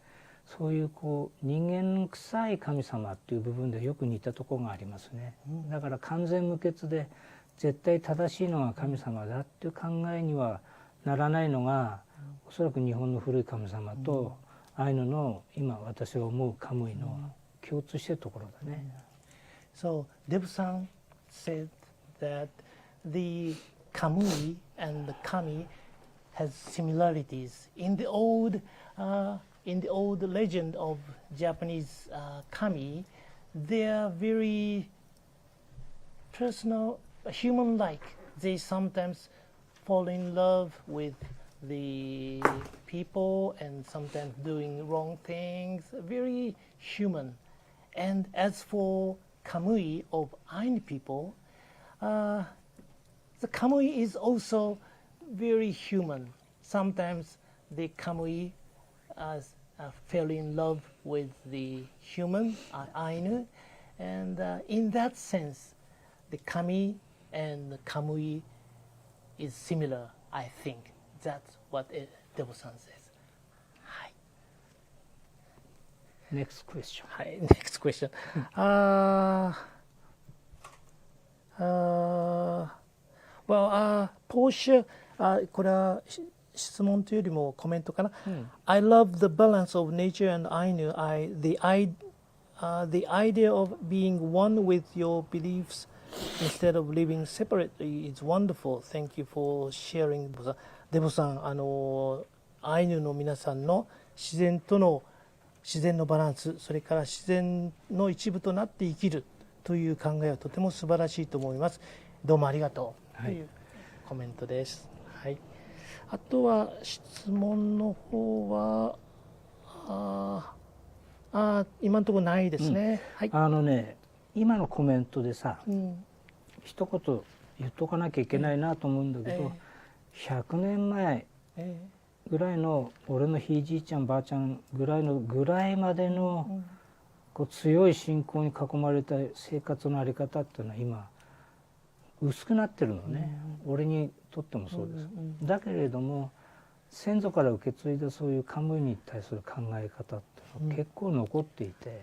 そういうこう人間臭い神様っていう部分でよく似たところがありますね。だから完全無欠で絶対正しいのが神様だっていう考えにはならないのが、おそらく日本の古い神様とアイヌの今私が思うカムイの共通してるところだね。So Debu-san said that the Kamui and the Kami has similarities. In the old legend of Japanese Kami, they are very personal, human-like. They sometimes fall in love with the people and sometimes doing wrong things. Very human. And as for Kamui of Ainu people, the Kamui is also very human. Sometimes the Kamui fell in love with the human, Ainu, and in that sense, the Kami and the Kamui is similar, I think. That's what Debo-san says. Hi. Next question. Hi, next question. Portia, これは質問というよりもコメントかな。I love the balance of nature and Ainu. The idea of being one with your beliefs instead of living separately is wonderful. Thank you for sharing. デボさん、アイヌの皆さんの自然のバランス、それから自然の一部となって生きるという考えはとても素晴らしいと思います。どうもありがとうというコメントです。はい。あとは質問の方は今のところないですね。はい。今のコメントでさ、一言言っとかなきゃいけないなと思うんだけど、100年前ぐらいの俺のひいじいちゃんばあちゃんぐらいまでのこう強い信仰に囲まれた生活のあり方っていうのは今薄くなってるのね、俺にとってもそうです。だけれども先祖から受け継いだそういうカムイに対する考え方っていうのは結構残っていて、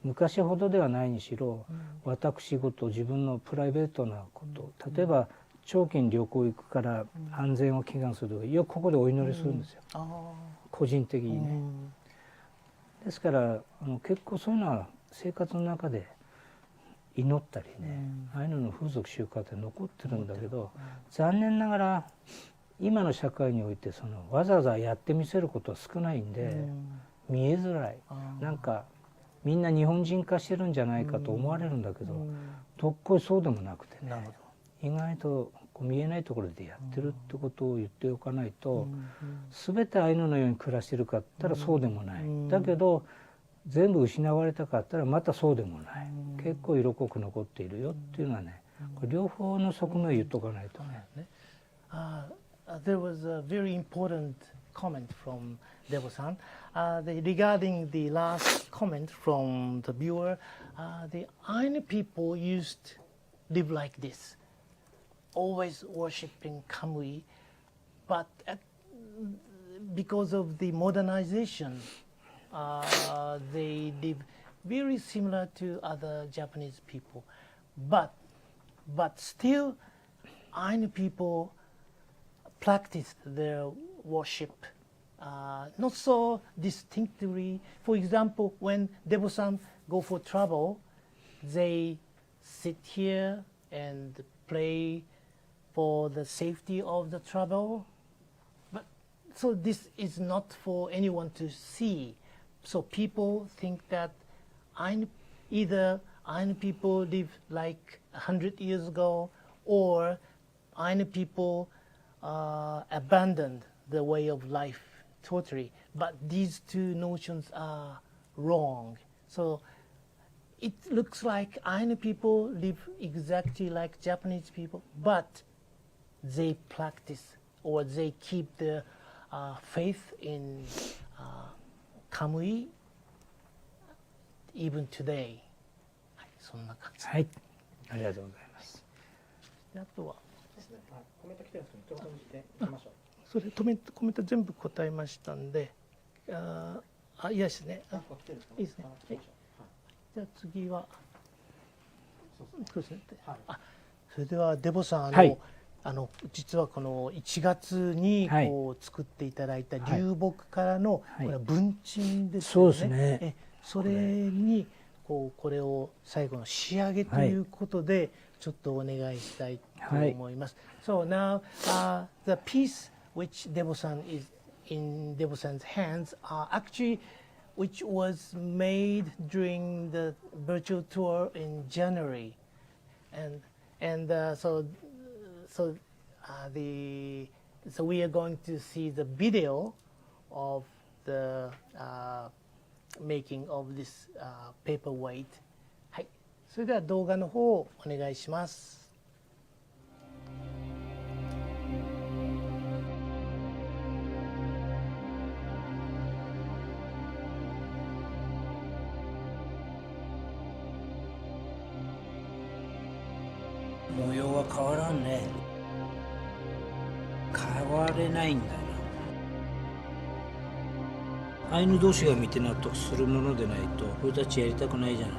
昔ほどではないにしろ、私事自分のプライベートなこと、例えば長期に旅行行くから安全を祈願するとか、よくここでお祈りするんですよ、個人的にね。ですから結構そういうのは生活の中で祈ったりね、ああいうのの風俗習慣って残ってるんだけど、残念ながら今の社会においてわざわざやってみせることは少ないんで、見えづらい、なんかみんな日本人化してるんじゃないかと思われるんだけど、どっこいそうでもなくてね、意外とこう見えないところでやってるってことを言っておかないと、全てアイヌのように暮らしてるかって言ったらそうでもない、だけど全部失われたかって言ったらまたそうでもない、結構色濃く残っているよっていうのはね、これ両方の側面を言っとかないとね。There was a very important comment from Debo-san regarding the last comment from the viewer. The Ainu people used to live like this, always worshipping Kamui, but because of the modernization, they live very similar to other Japanese people. But still, Ainu people practiced their worship not so distinctively. For example, when Debo-san go for travel, they sit here and pray for the safety of the travel. But so this is not for anyone to see. So people think that either Ainu people live like 100 years ago, or Ainu people abandoned the way of life totally. But these two notions are wrong. So it looks like Ainu people live exactly like Japanese people, but they practice or they keep the faith in Kamui even today. はい、そんな感じ。はい、ありがとうございます。であとはコメント来てるんですけど、ちょっと飛んでいきましょう。それコメント全部答えましたんで、いいですね。いいですね。はい。じゃあ次はそうですね。それではデボさん、はい、実はこの1月にこう作っていただいた流木からのこれは文鎮ですよね。そうですね。それにこれを最後の仕上げということでちょっとお願いしたいと思います。So now the piece which Debo-san is in Debo-san's hands are actually which was made during the virtual tour in January, and so we are going to see the video of the making of this paperweight. はい、それでは動画の方をお願いします。模様は変わらんね。変われないんだな。アイヌ同士が見て納得するものでないと俺たちやりたくないじゃない。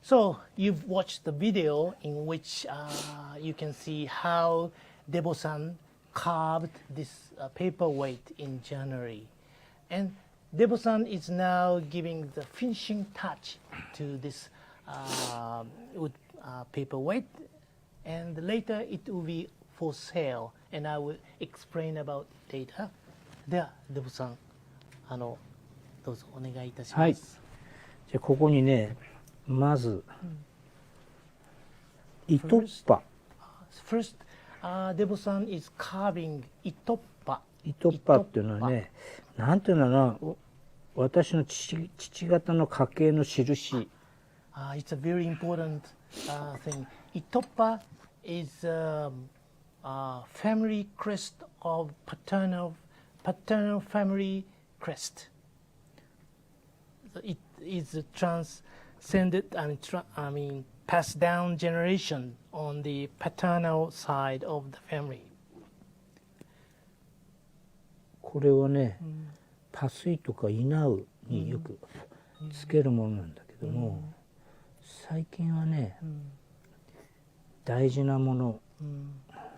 So you've watched the video in which you can see how Debo-san carved this paperweight in January. And Debo-san is now giving the finishing touch to this wood paperweight. And later it will be for sale. And I will explain about later. では、Debo-さん、どうぞお願いいたします。はい。じゃあここにね、まず、糸っぱ。First, Debo-san is carving 糸っぱ。糸っぱっていうのはね、なんていうのかな、私の父方の家系の印。It's a very important thing. 糸っぱ is family crest of paternal family crest. So it is transcended, passed down generation on the paternal side of the family. これはね、パスイとかイナウによくつけるものなんだけども、最近はね、大事なもの、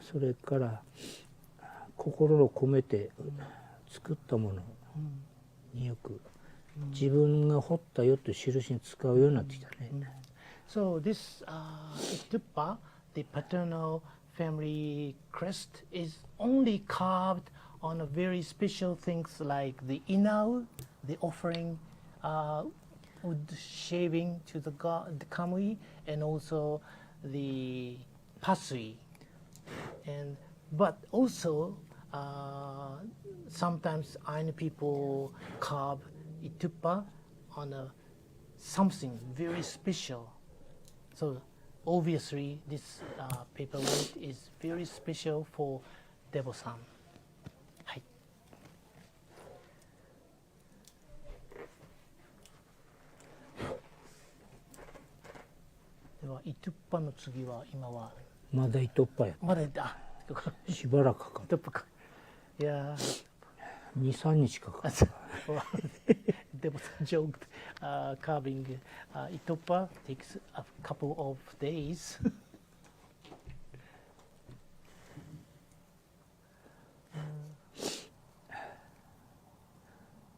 それから心を込めて作ったものによく自分が彫ったよという印に使うようになってきたね。So this ituppa, the paternal family crest, is only carved on a very special things like the inau, the offering wood shaving to the god, the Kamui, and also the pasui. But also sometimes Ainu people carve ituppa on something very special. So obviously this paperweight is very special for Debo-san. はい。ではイトゥッパの次は今はまだ糸っぱや。まだあしばらくかかイトッパか。いやる。2、3日かかる。でもjoked carving itopa takes a couple of days.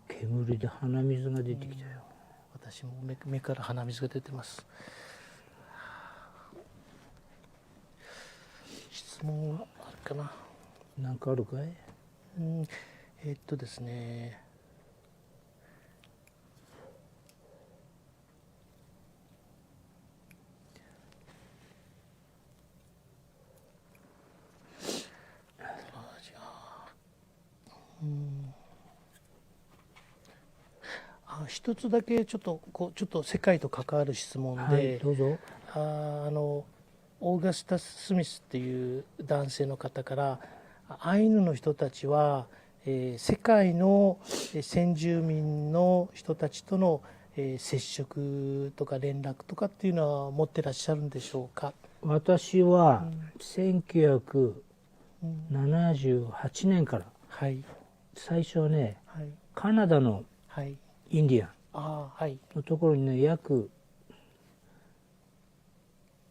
煙で鼻水が出てきたよ。私も目から鼻水が出てます。質問はあるかな。なんかあるかい？ですね。一つだけちょっと世界と関わる質問で、はい、どうぞ。オーガスタス・スミスっていう男性の方からアイヌの人たちは、世界の先住民の人たちとの、接触とか連絡とかっていうのは持ってらっしゃるんでしょうか。私は1978年から、はい、最初はね、はい、カナダのはい、インディアンはい、のところにね、約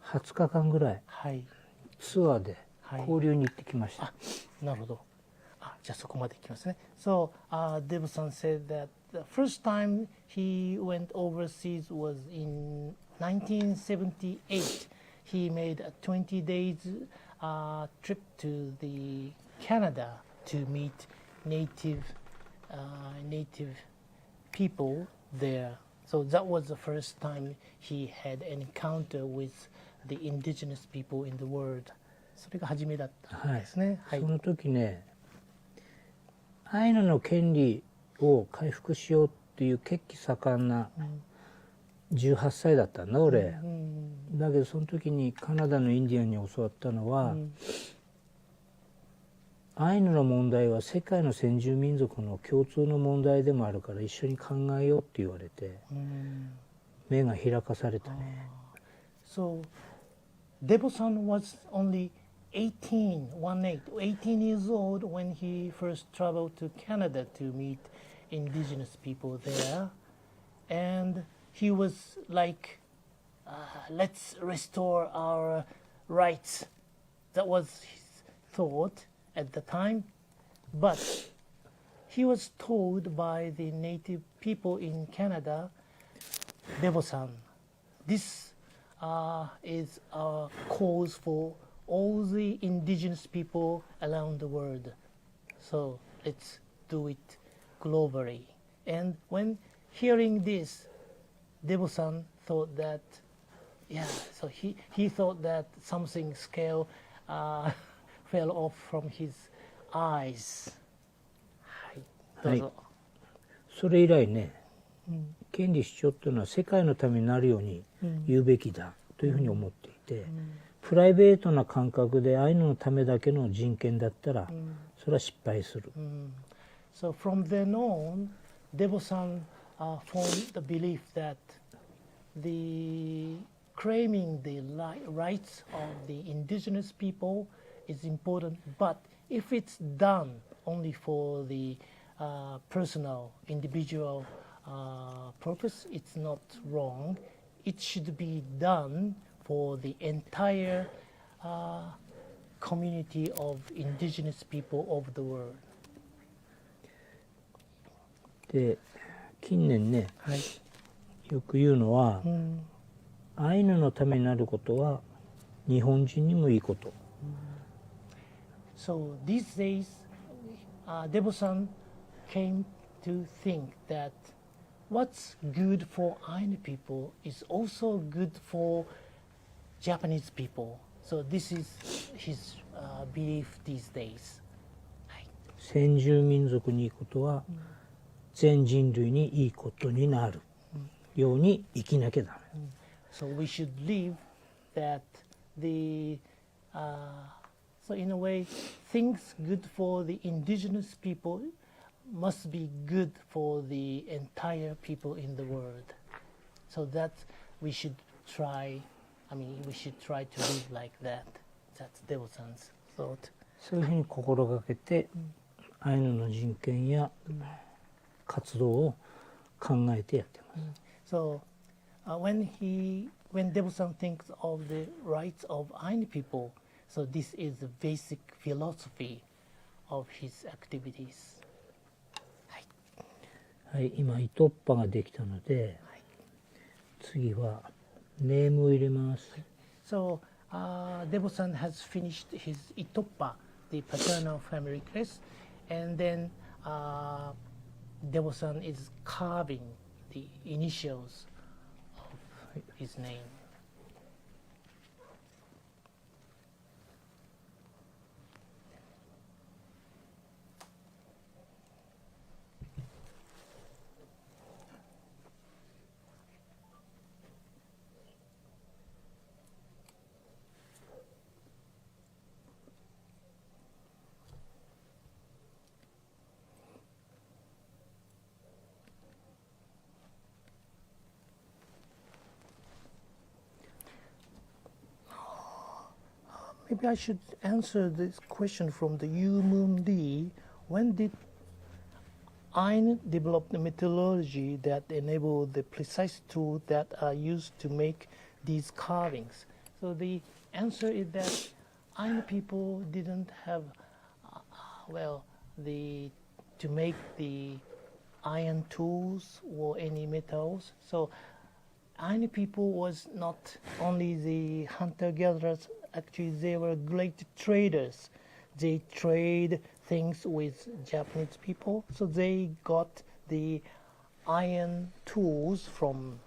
20日間ぐらいはい、ツアーで交流に行ってきました。なるほど。じゃあそこまで行きますね。So, Dev-san said that the first time he went overseas was in 1978. He made a 20 days trip to the Canada to meet native people there. So that was the first time he had an encounter with the indigenous people in the world. それが初めだったんですね。その時ね、アイヌの権利を回復しようっていう血気盛んな18歳だったんだ俺、だけどその時にカナダのインディアンに教わったのは、アイヌの問題は世界の先住民族の共通の問題でもあるから一緒に考えようって言われて、目が開かされたね。So, Debo-san was only 18 years old when he first traveled to Canada to meet indigenous people there, and he was like, let's restore our rights. That was his thought at the time, but he was told by the native people in Canada, Debo-san, this is a cause for all the indigenous people around the world. So let's do it globally. And when hearing this, Debo-san thought that, so he thought that something scale fell off from his eyes. はい、どうぞ。それ以来ね、権利主張っていうのは世界のためになるように言うべきだというふうに思っていて、プライベートな感覚でアイヌのためだけの人権だったら、それは失敗する。So from then on, Debo-san formed the belief that the claiming the rights of the indigenous people is important, but if it's done only for the personal, individual purpose, it's not wrong. It should be done for the entire community of indigenous people of the world. で、近年ね、よく言うのは、アイヌのためになることは日本人にもいいこと。So these days, Debo-san came to think that what's good for Ainu people is also good for Japanese people. So this is his belief these days. 先住民族にいいことは全人類にいいことになるように生きなきゃダメ。So we should live that the so in a way things good for the indigenous people must be good for the entire people in the world. So that we should try I mean, we should try to live like that. That's Debo-san's thought. そういうふうに心がけて、アイヌの人権や活動を考えてやってます。So when Debo-san thinks of the rights of Ainu people, so this is the basic philosophy of his activities. はい、今糸っぱができたので、次はネームを入れます。So Debo-san has finished his itoppa, the paternal family crest, and then Debo-san is carving the initials of his name. Maybe I should answer this question from the Yu Moon Lee. When did Ainu develop the methodology that enabled the precise tools that are used to make these carvings? So the answer is that Ainu people didn't have, to make the iron tools or any metals. So Ainu people was not only the hunter-gatherers. Actually, they were great traders. They trade things with Japanese people, so they got the iron tools from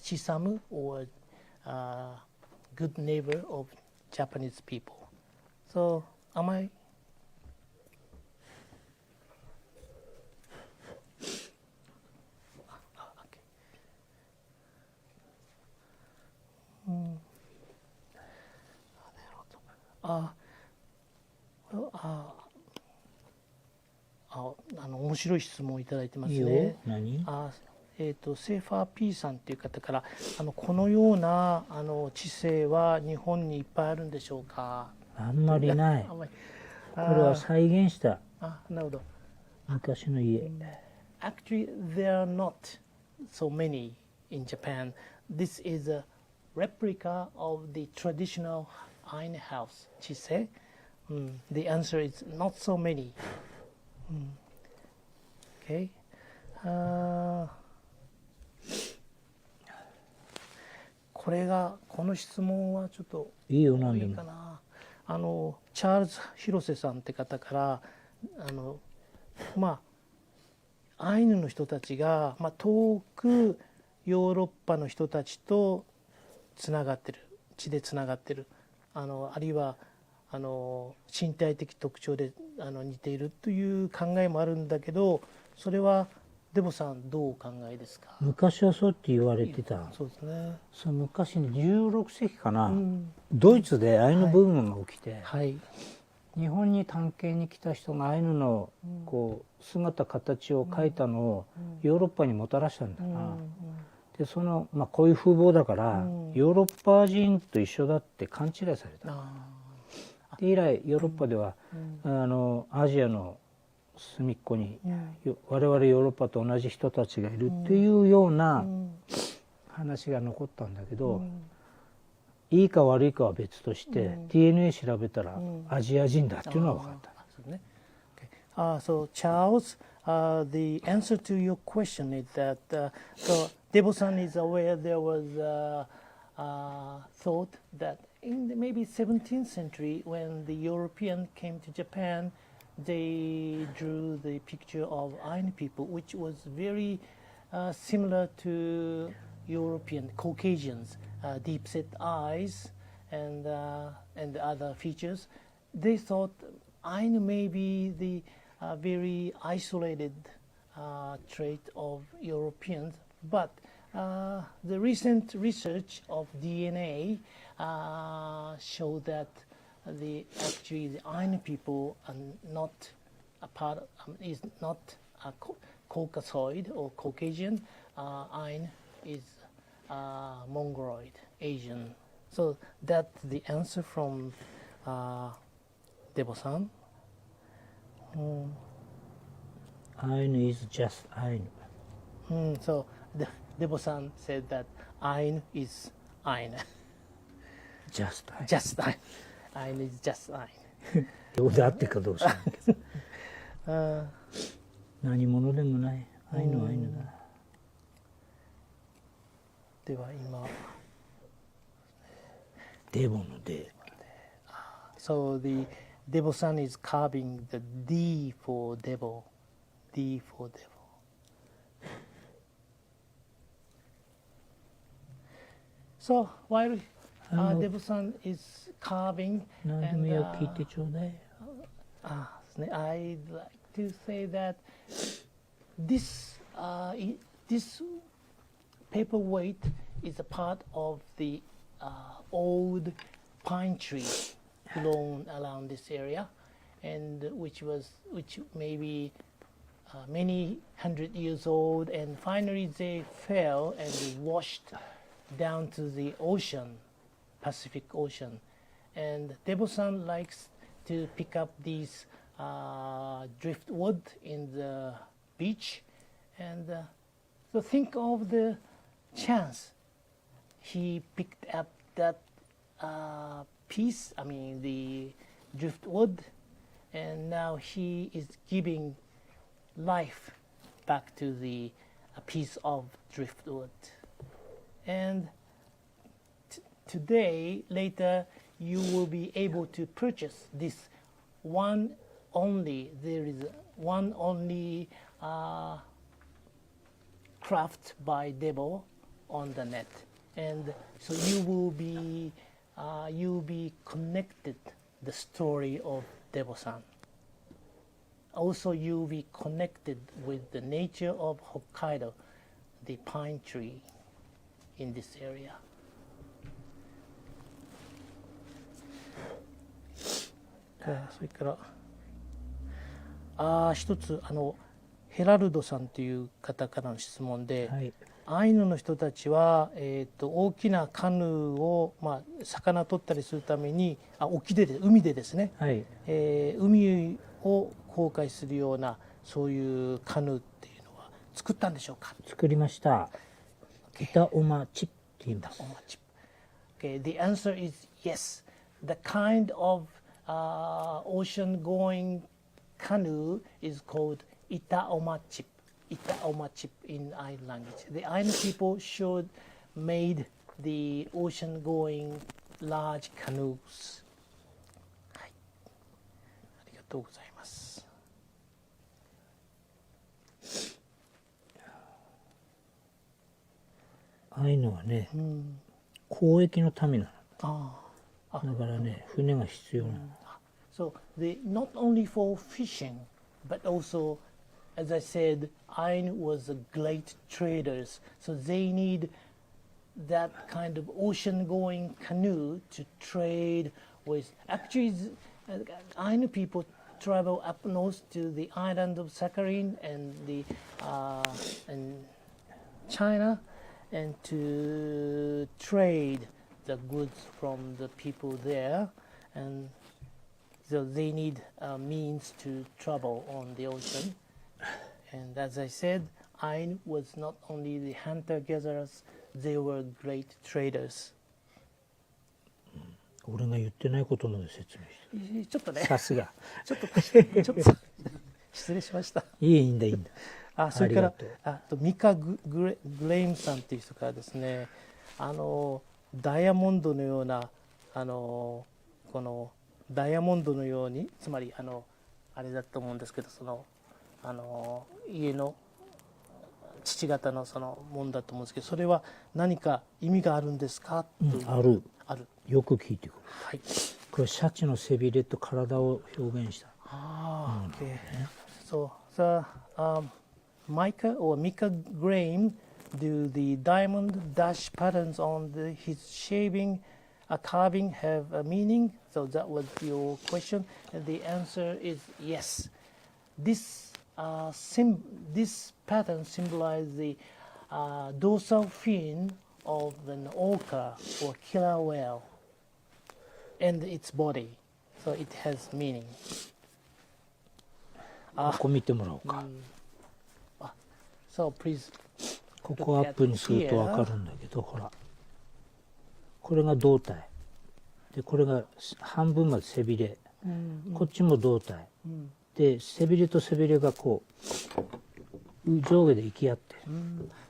Shisamu, or good neighbor of Japanese people. So, am I? Okay. Well, 面白い質問をいただいてますね。いいよ。何？セーファー P さんという方からこのような知性は日本にいっぱいあるんでしょうか。あんまりない。これは再現したなるほど。昔の家。Actually, there are not so many in Japan. This is a replica of the traditional Ainu house, 知性。The answer is not so many. Okay. この質問はちょっといいよ、何でも。いいかな。チャールズ広瀬さんって方からアイヌの人たちが、遠くヨーロッパの人たちとつながってる、血でつながってる、あるいは身体的特徴で似ているという考えもあるんだけど、それはデボさんどうお考えですか？昔はそうって言われてた。そうですね。その昔に16世紀かな、ドイツでアイヌブームが起きて、日本に探検に来た人がアイヌのこう姿形を描いたのをヨーロッパにもたらしたんだな。でこういう風貌だから、ヨーロッパ人と一緒だって勘違いされた。で以来ヨーロッパでは、アジアの隅っこに、我々ヨーロッパと同じ人たちがいるっていうような話が残ったんだけど、いいか悪いかは別として、DNA 調べたらアジア人だっていうのは分かった。So Charles, the answer to your question is that so Debo-san is aware there was thought that in the maybe 17th century when the European came to Japan, they drew the picture of Ainu people, which was very similar to European Caucasians, deep-set eyes and other features. They thought Ainu may be the very isolated trait of Europeans, but the recent research of DNA showed that actually the Ainu people are not is not a Caucasoid or Caucasian. Ainu is Mongoloid, Asian. So that's the answer from Debo-san. Ainu is just Ainu. So Debo-san said that Ainu is Ainu. Just Ainu. Just Ainu. Ainu is just Ainu. どうであってかどうしないけど。何者でもない。アイヌはアイヌだ。では今。デボのデ。So the Debo-san is carving the D for Debo. D for Debo. So while Debo-san is carving, 何でもよ聞いてちょうだい。I'd like to say that this this paperweight is a part of the old pine tree grown around this area, and which may be many hundred years old, and finally they fell and they washed down to the ocean, Pacific Ocean. And Debo-san likes to pick up these driftwood in the beach, and so think of the chance he picked up that piece, I mean the driftwood, and now he is giving life back to the a piece of driftwood. And today, later, you will be able to purchase this one only. There is one only craft by Debo on the net, and so you will be connected the story of Debo-san. Also, you will be connected with the nature of Hokkaido, the pine tree in this area. それから一つヘラルドさんという方からの質問で、はい、アイヌの人たちは、大きなカヌーを、魚取ったりするために海でですね、はい、海を航海するようなそういうカヌーっていうのは作ったんでしょうか？作りました。板オマチップって言います。Okay, the answer is yes. The kind of ocean-going canoe is called ita oma chip. Ita oma chip in Ainu language. The Ainu people made the ocean-going large canoes. はい、ありがとうございます。アイヌはね、交易のためなの。だからね、船が必要なの。So not only for fishing, but also, as I said, Ainu was a great traders. So they need that kind of ocean-going canoe to trade with. Actually, Ainu people travel up north to the island of Sakhalin and China, and to trade the goods from the people there, and so they need means to travel on the ocean. And as I said, Ainu was not only the hunter-gatherers, they were great traders. 俺が言ってないことまで説明して。ちょっとね。さすが。ちょっと失礼しました。いいんだ。それからミカグレイムさんっていう人からですね、ダイヤモンドのようなこのダイヤモンドのように、つまりあれだと思うんですけど、家の父方のそのもんだと思うんですけど、それは何か意味があるんですか？ある。よく聞いてくる。はい。これシャチの背びれと体を表現した。Okay. So Mika Graham do the diamond dash patterns on his carving have a meaning? So that was your question, and the answer is yes. This pattern symbolizes the dorsal fin of an orca or killer whale and its body. So it has meaning. ここ見てもらおうか。 So please ここをアップにすると分かるんだけど、ほら。これが胴体。で、これが半分まで背びれ。こっちも胴体。で、背びれと背びれがこう、上下で行き合ってる。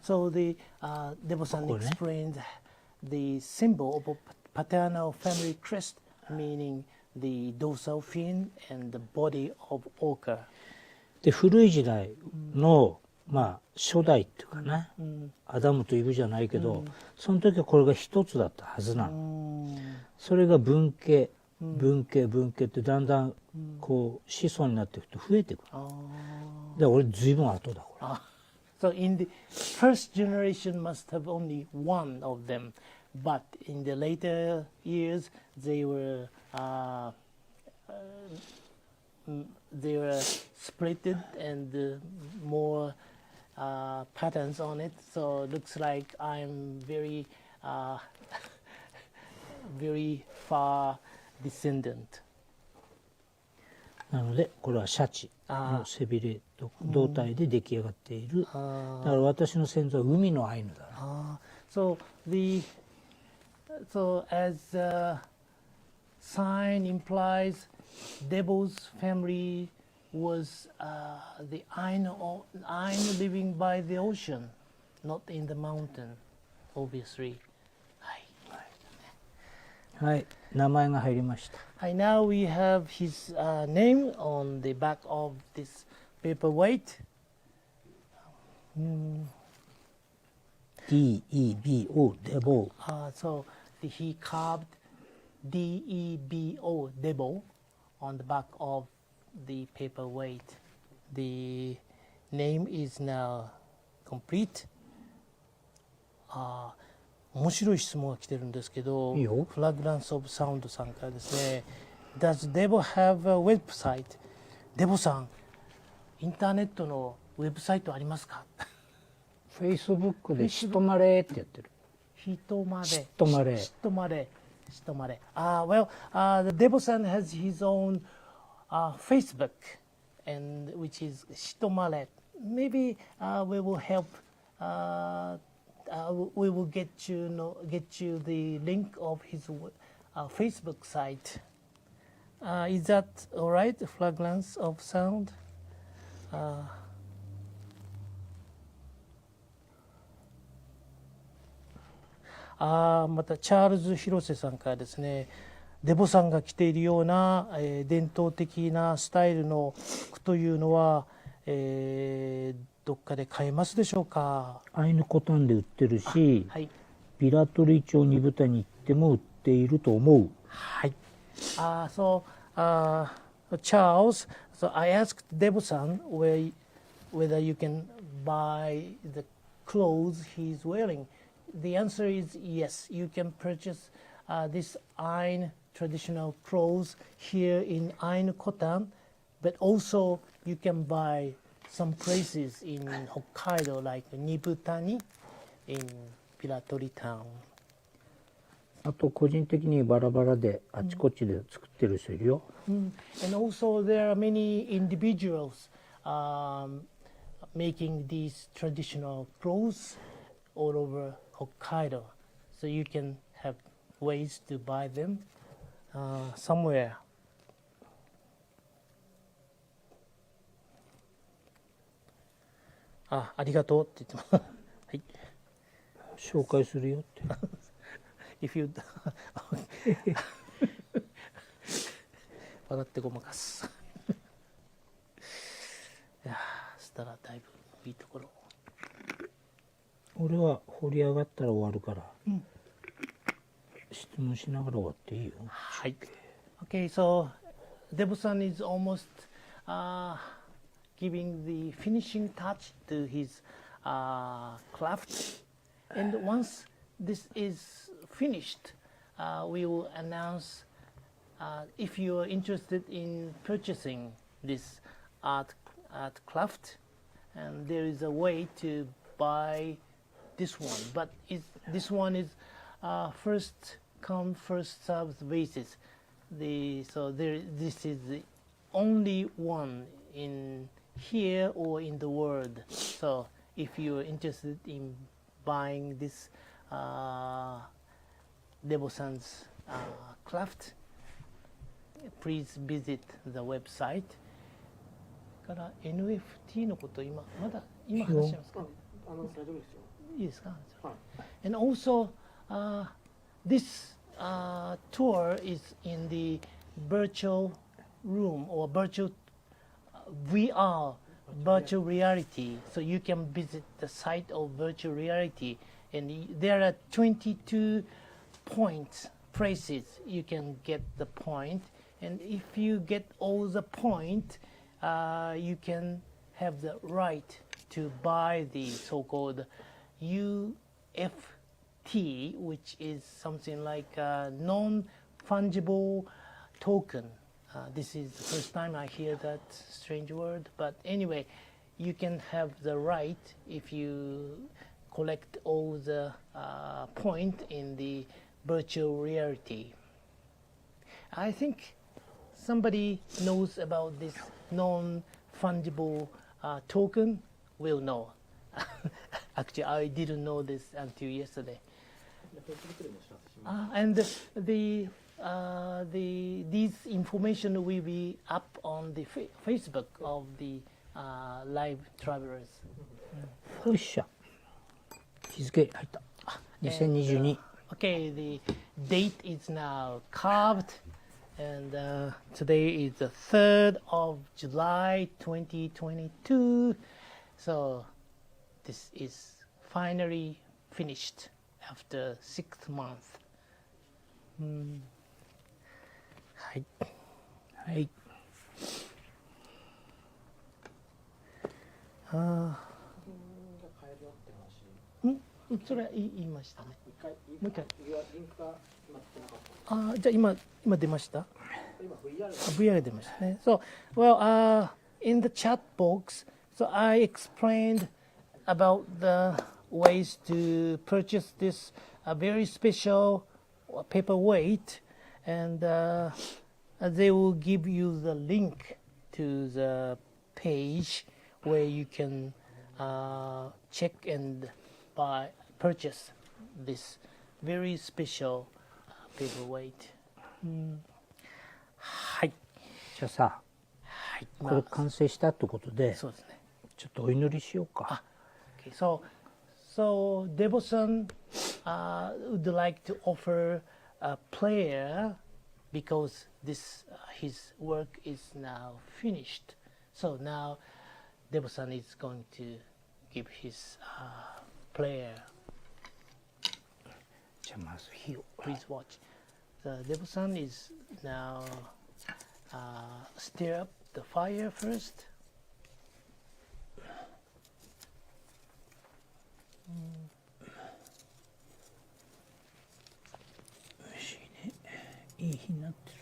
So the DEBO-san explained the symbol of a paternal family crest, meaning the dorsal fin and the body of orca. で、古い時代の、まあ、初代っていうかな、アダムとイブじゃないけど、その時はこれが一つだったはずなの。それが分家ってだんだんこう子孫になっていくと増えていく。で、俺ずいぶん後だこれ。So in the first generation must have only one of them, but in the later years they were splitted and more patterns on it. So it looks like I'm very very far descendant. なのでこれはシャチの背びれと胴体で出来上がっている。だから私の先祖は海のアイヌだな。So as sign implies, DEBO's family was the Ainu living by the ocean, not in the mountain, obviously. はい、名前が入りました。Hi, now we have his name on the back of this paperweight. DEBO, DEBO. So he carved DEBO, DEBO, on the back of the paperweight. The name is now complete. 面白い質問が来てるんですけど、いいよ。フラグランスオブサウンドさんからですね、Does DEBO have a website? デボさん、インターネットのウェブサイトありますか？ Facebook でシトマレーってやってる。人まで。シトマレー。シトマレー。シトマレー。Well, the DEBO-san has his own Facebook, and which is シトマレー。Maybe we will help. We will get you the link of his Facebook site. Is that all right? Fragrance of sound. またチャールズ広瀬さんからですね、デボさんが着ているような、伝統的なスタイルの服というのは、どっかで買えますでしょうか？アイヌコタンで売ってるし、はい、ビラトリ町二豚に行っても売っていると思う。はい。Charles, so I asked Debo-san whether you can buy the clothes he's wearing. The answer is yes. You can purchase this Ainu traditional clothes here in Ainu Kotan, but also you can buy some places in Hokkaido like Nibutani in Piratori Town. あと個人的にバラバラであちこちで作ってる人いるよ。And also there are many individuals making these traditional clothes all over Hokkaido. So you can have ways to buy them somewhere. ありがとうって言ってます。はい。紹介するよって。If you 笑ってごまかす。いやしたらだいぶいいところ。俺は掘り上がったら終わるから、質問しながら終わっていいよ。はい。Okay, so Debo-san is almost giving the finishing touch to his craft, and once this is finished, we will announce if you are interested in purchasing this art craft, and there is a way to buy this one, but this one is first come first served basis. This is the only one in here or in the world. So if you're interested in buying this DEBO-san's craft, please visit the website. から NFT のこと今話しますかね。大丈夫ですよ。いいですか？はい。 And also, this tour is in the virtual room or virtual VR, virtual reality. So you can visit the site of virtual reality, and there are 22 points, places you can get the point. And if you get all the point, you can have the right to buy the so-called UFT, which is something like a non-fungible token. This is the first time I hear that strange word, but anyway, you can have the right if you collect all the point in the virtual reality. I think somebody knows about this non-fungible token will know. Actually, I didn't know this until yesterday. And these information will be up on the Facebook of the live travelers. よっしゃ。日付入った。2022。Okay, the date is now carved, and today is the 3rd of July 2022. So this is finally finished after 6 months. はい。はい。それは言いましたね。もう一回リンクが今出てなかった。じゃあ今出ました。今 VR VR 出ましたね。So, well, in the chat box, so I explained about the ways to purchase this very special paperweight, and they will give you the link to the page where you can check and purchase this very special paperweight. はい。じゃあさ、これ完成したってことで、そうですね。ちょっとお祈りしようか。Okay, so DEBO-san would like to offer a prayer because his work is now finished. So now DEBO-san is going to give his prayer. じゃあまず火を。 Please watch. The DEBO-san is now stir up the fire first. 美味しいね。いい火になってる。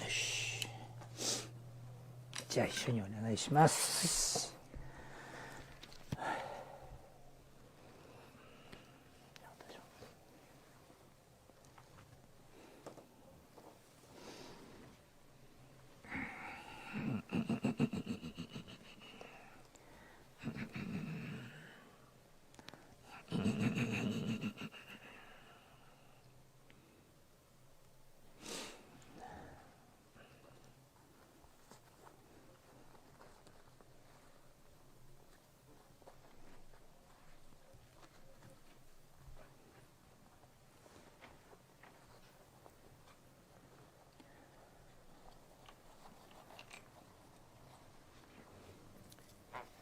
よし。じゃあ一緒にお願いします。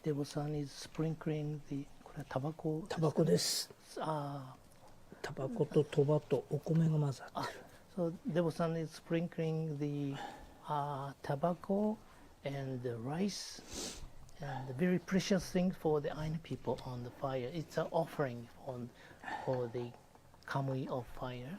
DEBO-san is sprinkling the これはタバコ。タバコです。タバコとトバとお米が混ざってる。So DEBO-san is sprinkling the tobacco and the rice and the very precious thing for the Ainu people on the fire. It's an offering for the Kamui of fire.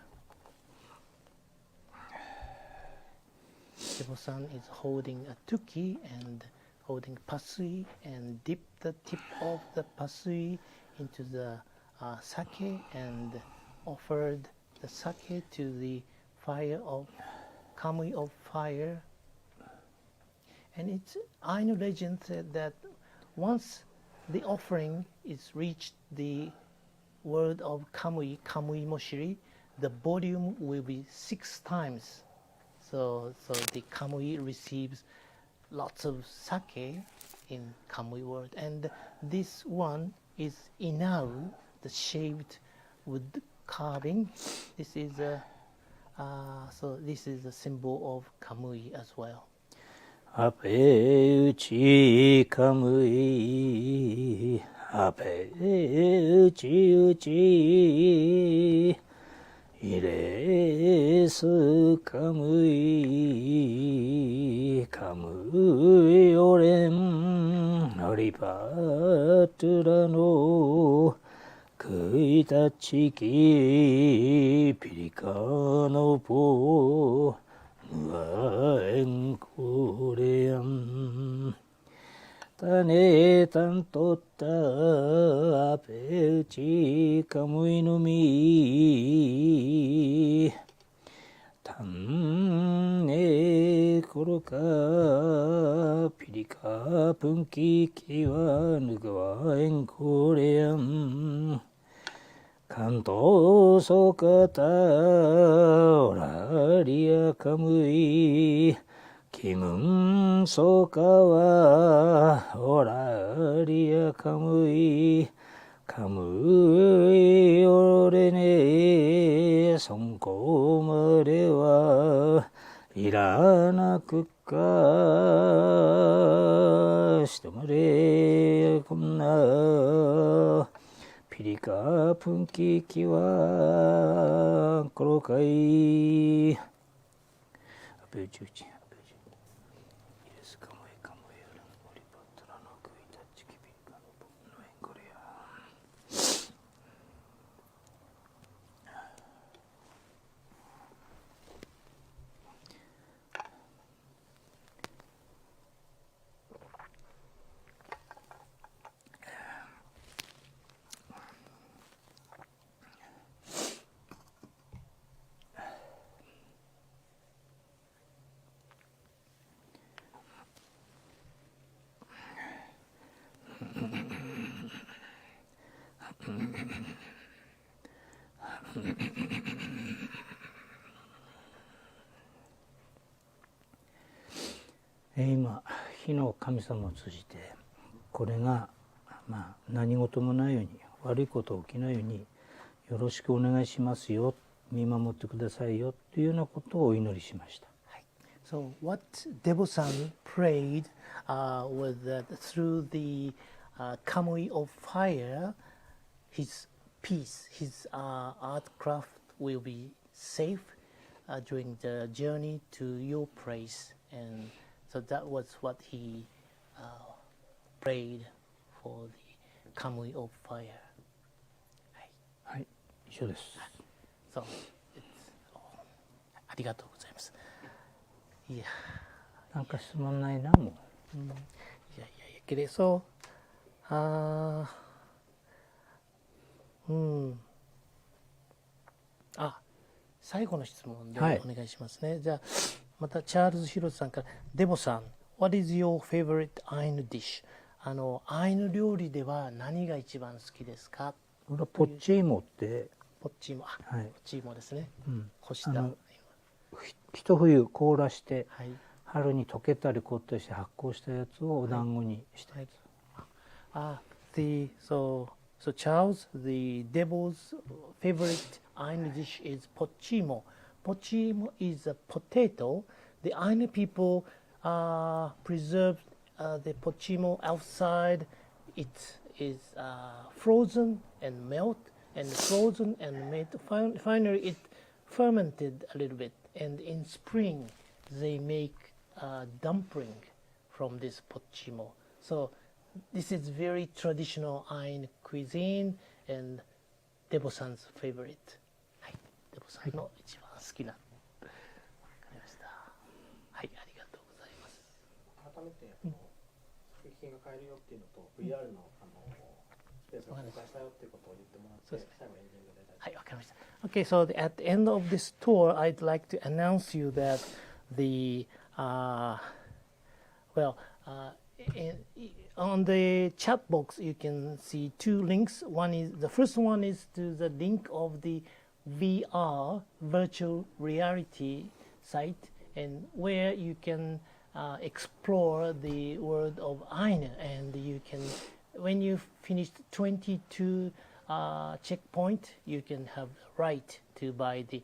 DEBO-san is holding a tuki and holding pasui and dip the tip of the pasui into the sake and offered the sake to the fire of Kamui of fire. And it's Ainu legend said that once the offering is reached the word of Kamui, Kamui Moshiri, the volume will be 6 times. So the Kamui receives lots of sake in Kamui word. And this one is inaru, the shaped wood carving. This is a this is a symbol of Kamui as well. アペウチカムイアペウチウチイレスカムイカムイオレンアリパトゥラノクイタチキピリカノポムアエンコレアンタネタントッタアペウチカムイノミタンネコロカピリカプンキキワヌガワエンコレアン関東ソカタオラリアカムイキムンソカワオラリアカムイカムイオレネソンコマレはいらなくかしてまれこんなピリカプンキキワコロカイアペウチウチアペウチイレスカモエカモエアランオリパトラノクイタチキピリカノポノエンコレア今火の神様を通じてこれが、何事もないように悪いことが起きないようによろしくお願いしますよ見守ってくださいよというようなことをお祈りしました。So what DEBO-san prayed was that through the Kamui of fire, his peace, his art craft will be safe during the journey to your place. And so that was what he prayed for the Kamui of fire. はい、以上です。So,ありがとうございます。いや、なんか質問ないな、もう。いやけれそう。最後の質問でお願いしますね。じゃあ、またチャールズ・ヒロさんから、デボさん、What is your favorite Ainu dish? アイヌ料理では何が一番好きですか？これはポッチーモって、ポッチーモ、ポッチーモですね。干した。一冬凍らして、はい、春に溶けたり凍ったりして発酵したやつをお団子にしたやつ。So Charles, the devil's favorite Ainu dish is pochimo. Pochimo is a potato. The Ainu people preserve the pochimo outside. It is frozen and melt, and frozen and made. Finally, it fermented a little bit, and in spring they make dumpling from this pochimo. So this is very traditional Ainu cuisine and DEBO-san's favorite. はい、DEBO-sanの一番好きな。わかりました。はい、ありがとうございます。改めて、アイヌ料理の、まあ、ポッチーモの、まあ、特徴といいますか、その、まあ、特徴というか、まあ、景品が買えるよっていうのと、VR のスペースが公開したよっていうことを言ってもらって、最後エンディングで大丈夫です。はい、わかりました。Okay, so at the end of this tour, I'd like to announce you that the well, on the chat box you can see two links. The first one is to the link of the VR virtual reality site, and where you can explore the world of Ainu, and you can, when you finish 22 checkpoint, you can have the right to buy the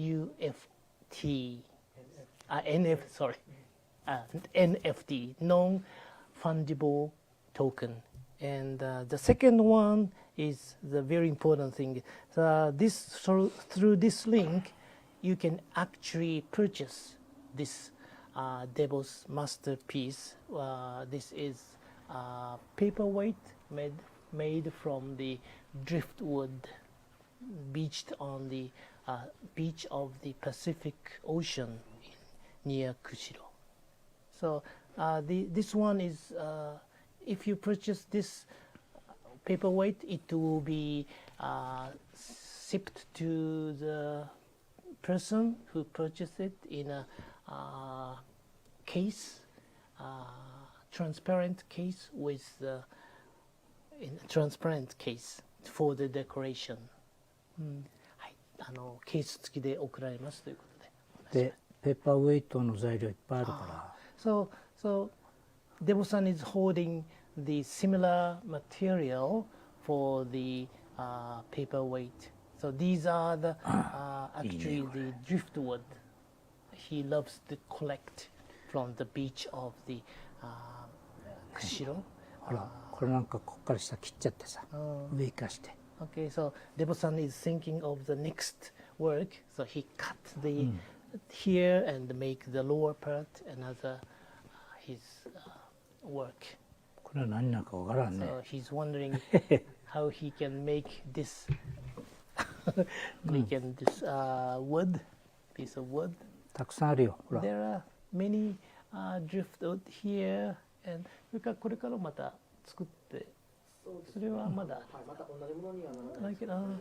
NFT, non-fungible token. And the second one is the very important thing. Through this link, you can actually purchase this DEBO's masterpiece. This is paperweight made from the driftwood beached on the beach of the Pacific Ocean near Kushiro. So this one is, if you purchase this paperweight, it will be shipped to the person who purchased it in a case, transparent case with in a transparent case for the decoration. はい、ケース付きで送られますということで。で、ペーパーウェイトの材料いっぱいあるから。So Debo-san is holding the similar material for the paperweight. So these are the actually the driftwood. He loves to collect from the beach of the Kushiro. ほら、これなんかこっから下切っちゃってさ、上生かして。Okay, so Debo-san is thinking of the next work. So he cut the here and make the lower part another his work. これは何なのかわからんね。So he's wondering how he can make this wood, piece of wood. たくさんあるよ。ほら。 There are many driftwood here, and それからこれからまた作って、それはまだ。また同じものにはならないですけど、それぞ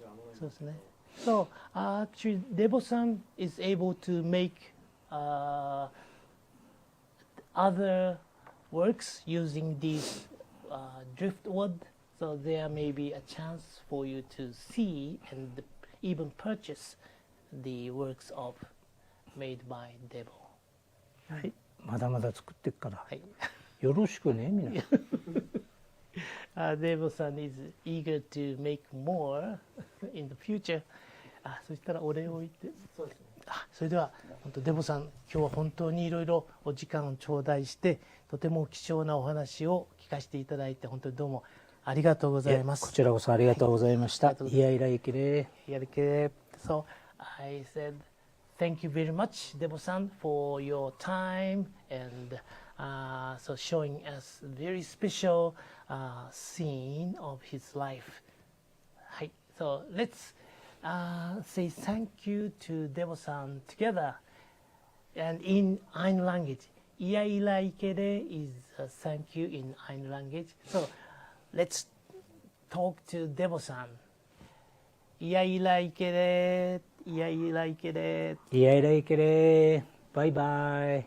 れ違うものに。そうですね。So actually, Debo-san is able to make other works using these driftwood. So there may be a chance for you to see and even purchase the works of made by Debo. はい。まだまだ作っていくから。はい。よろしくね、みんな。Debo-san is eager to make more in the future. そしたらお礼を言って。そうですね。それでは本当デボさん、今日は本当にいろいろお時間を頂戴してとても貴重なお話を聞かせていただいて本当にどうもありがとうございます。こちらこそありがとうございました。いやいらいけれ。So I said thank you very much, Debo-san, for your time and so showing us a very special scene of his life. はい、so let's say thank you to Debo-san together, and in Ainu language, "Iya ila ikere" is thank you in Ainu language. So let's talk to Debo-san. "Iya ila ikere, iya ila ikere." いやいらいけれ。バイバイ。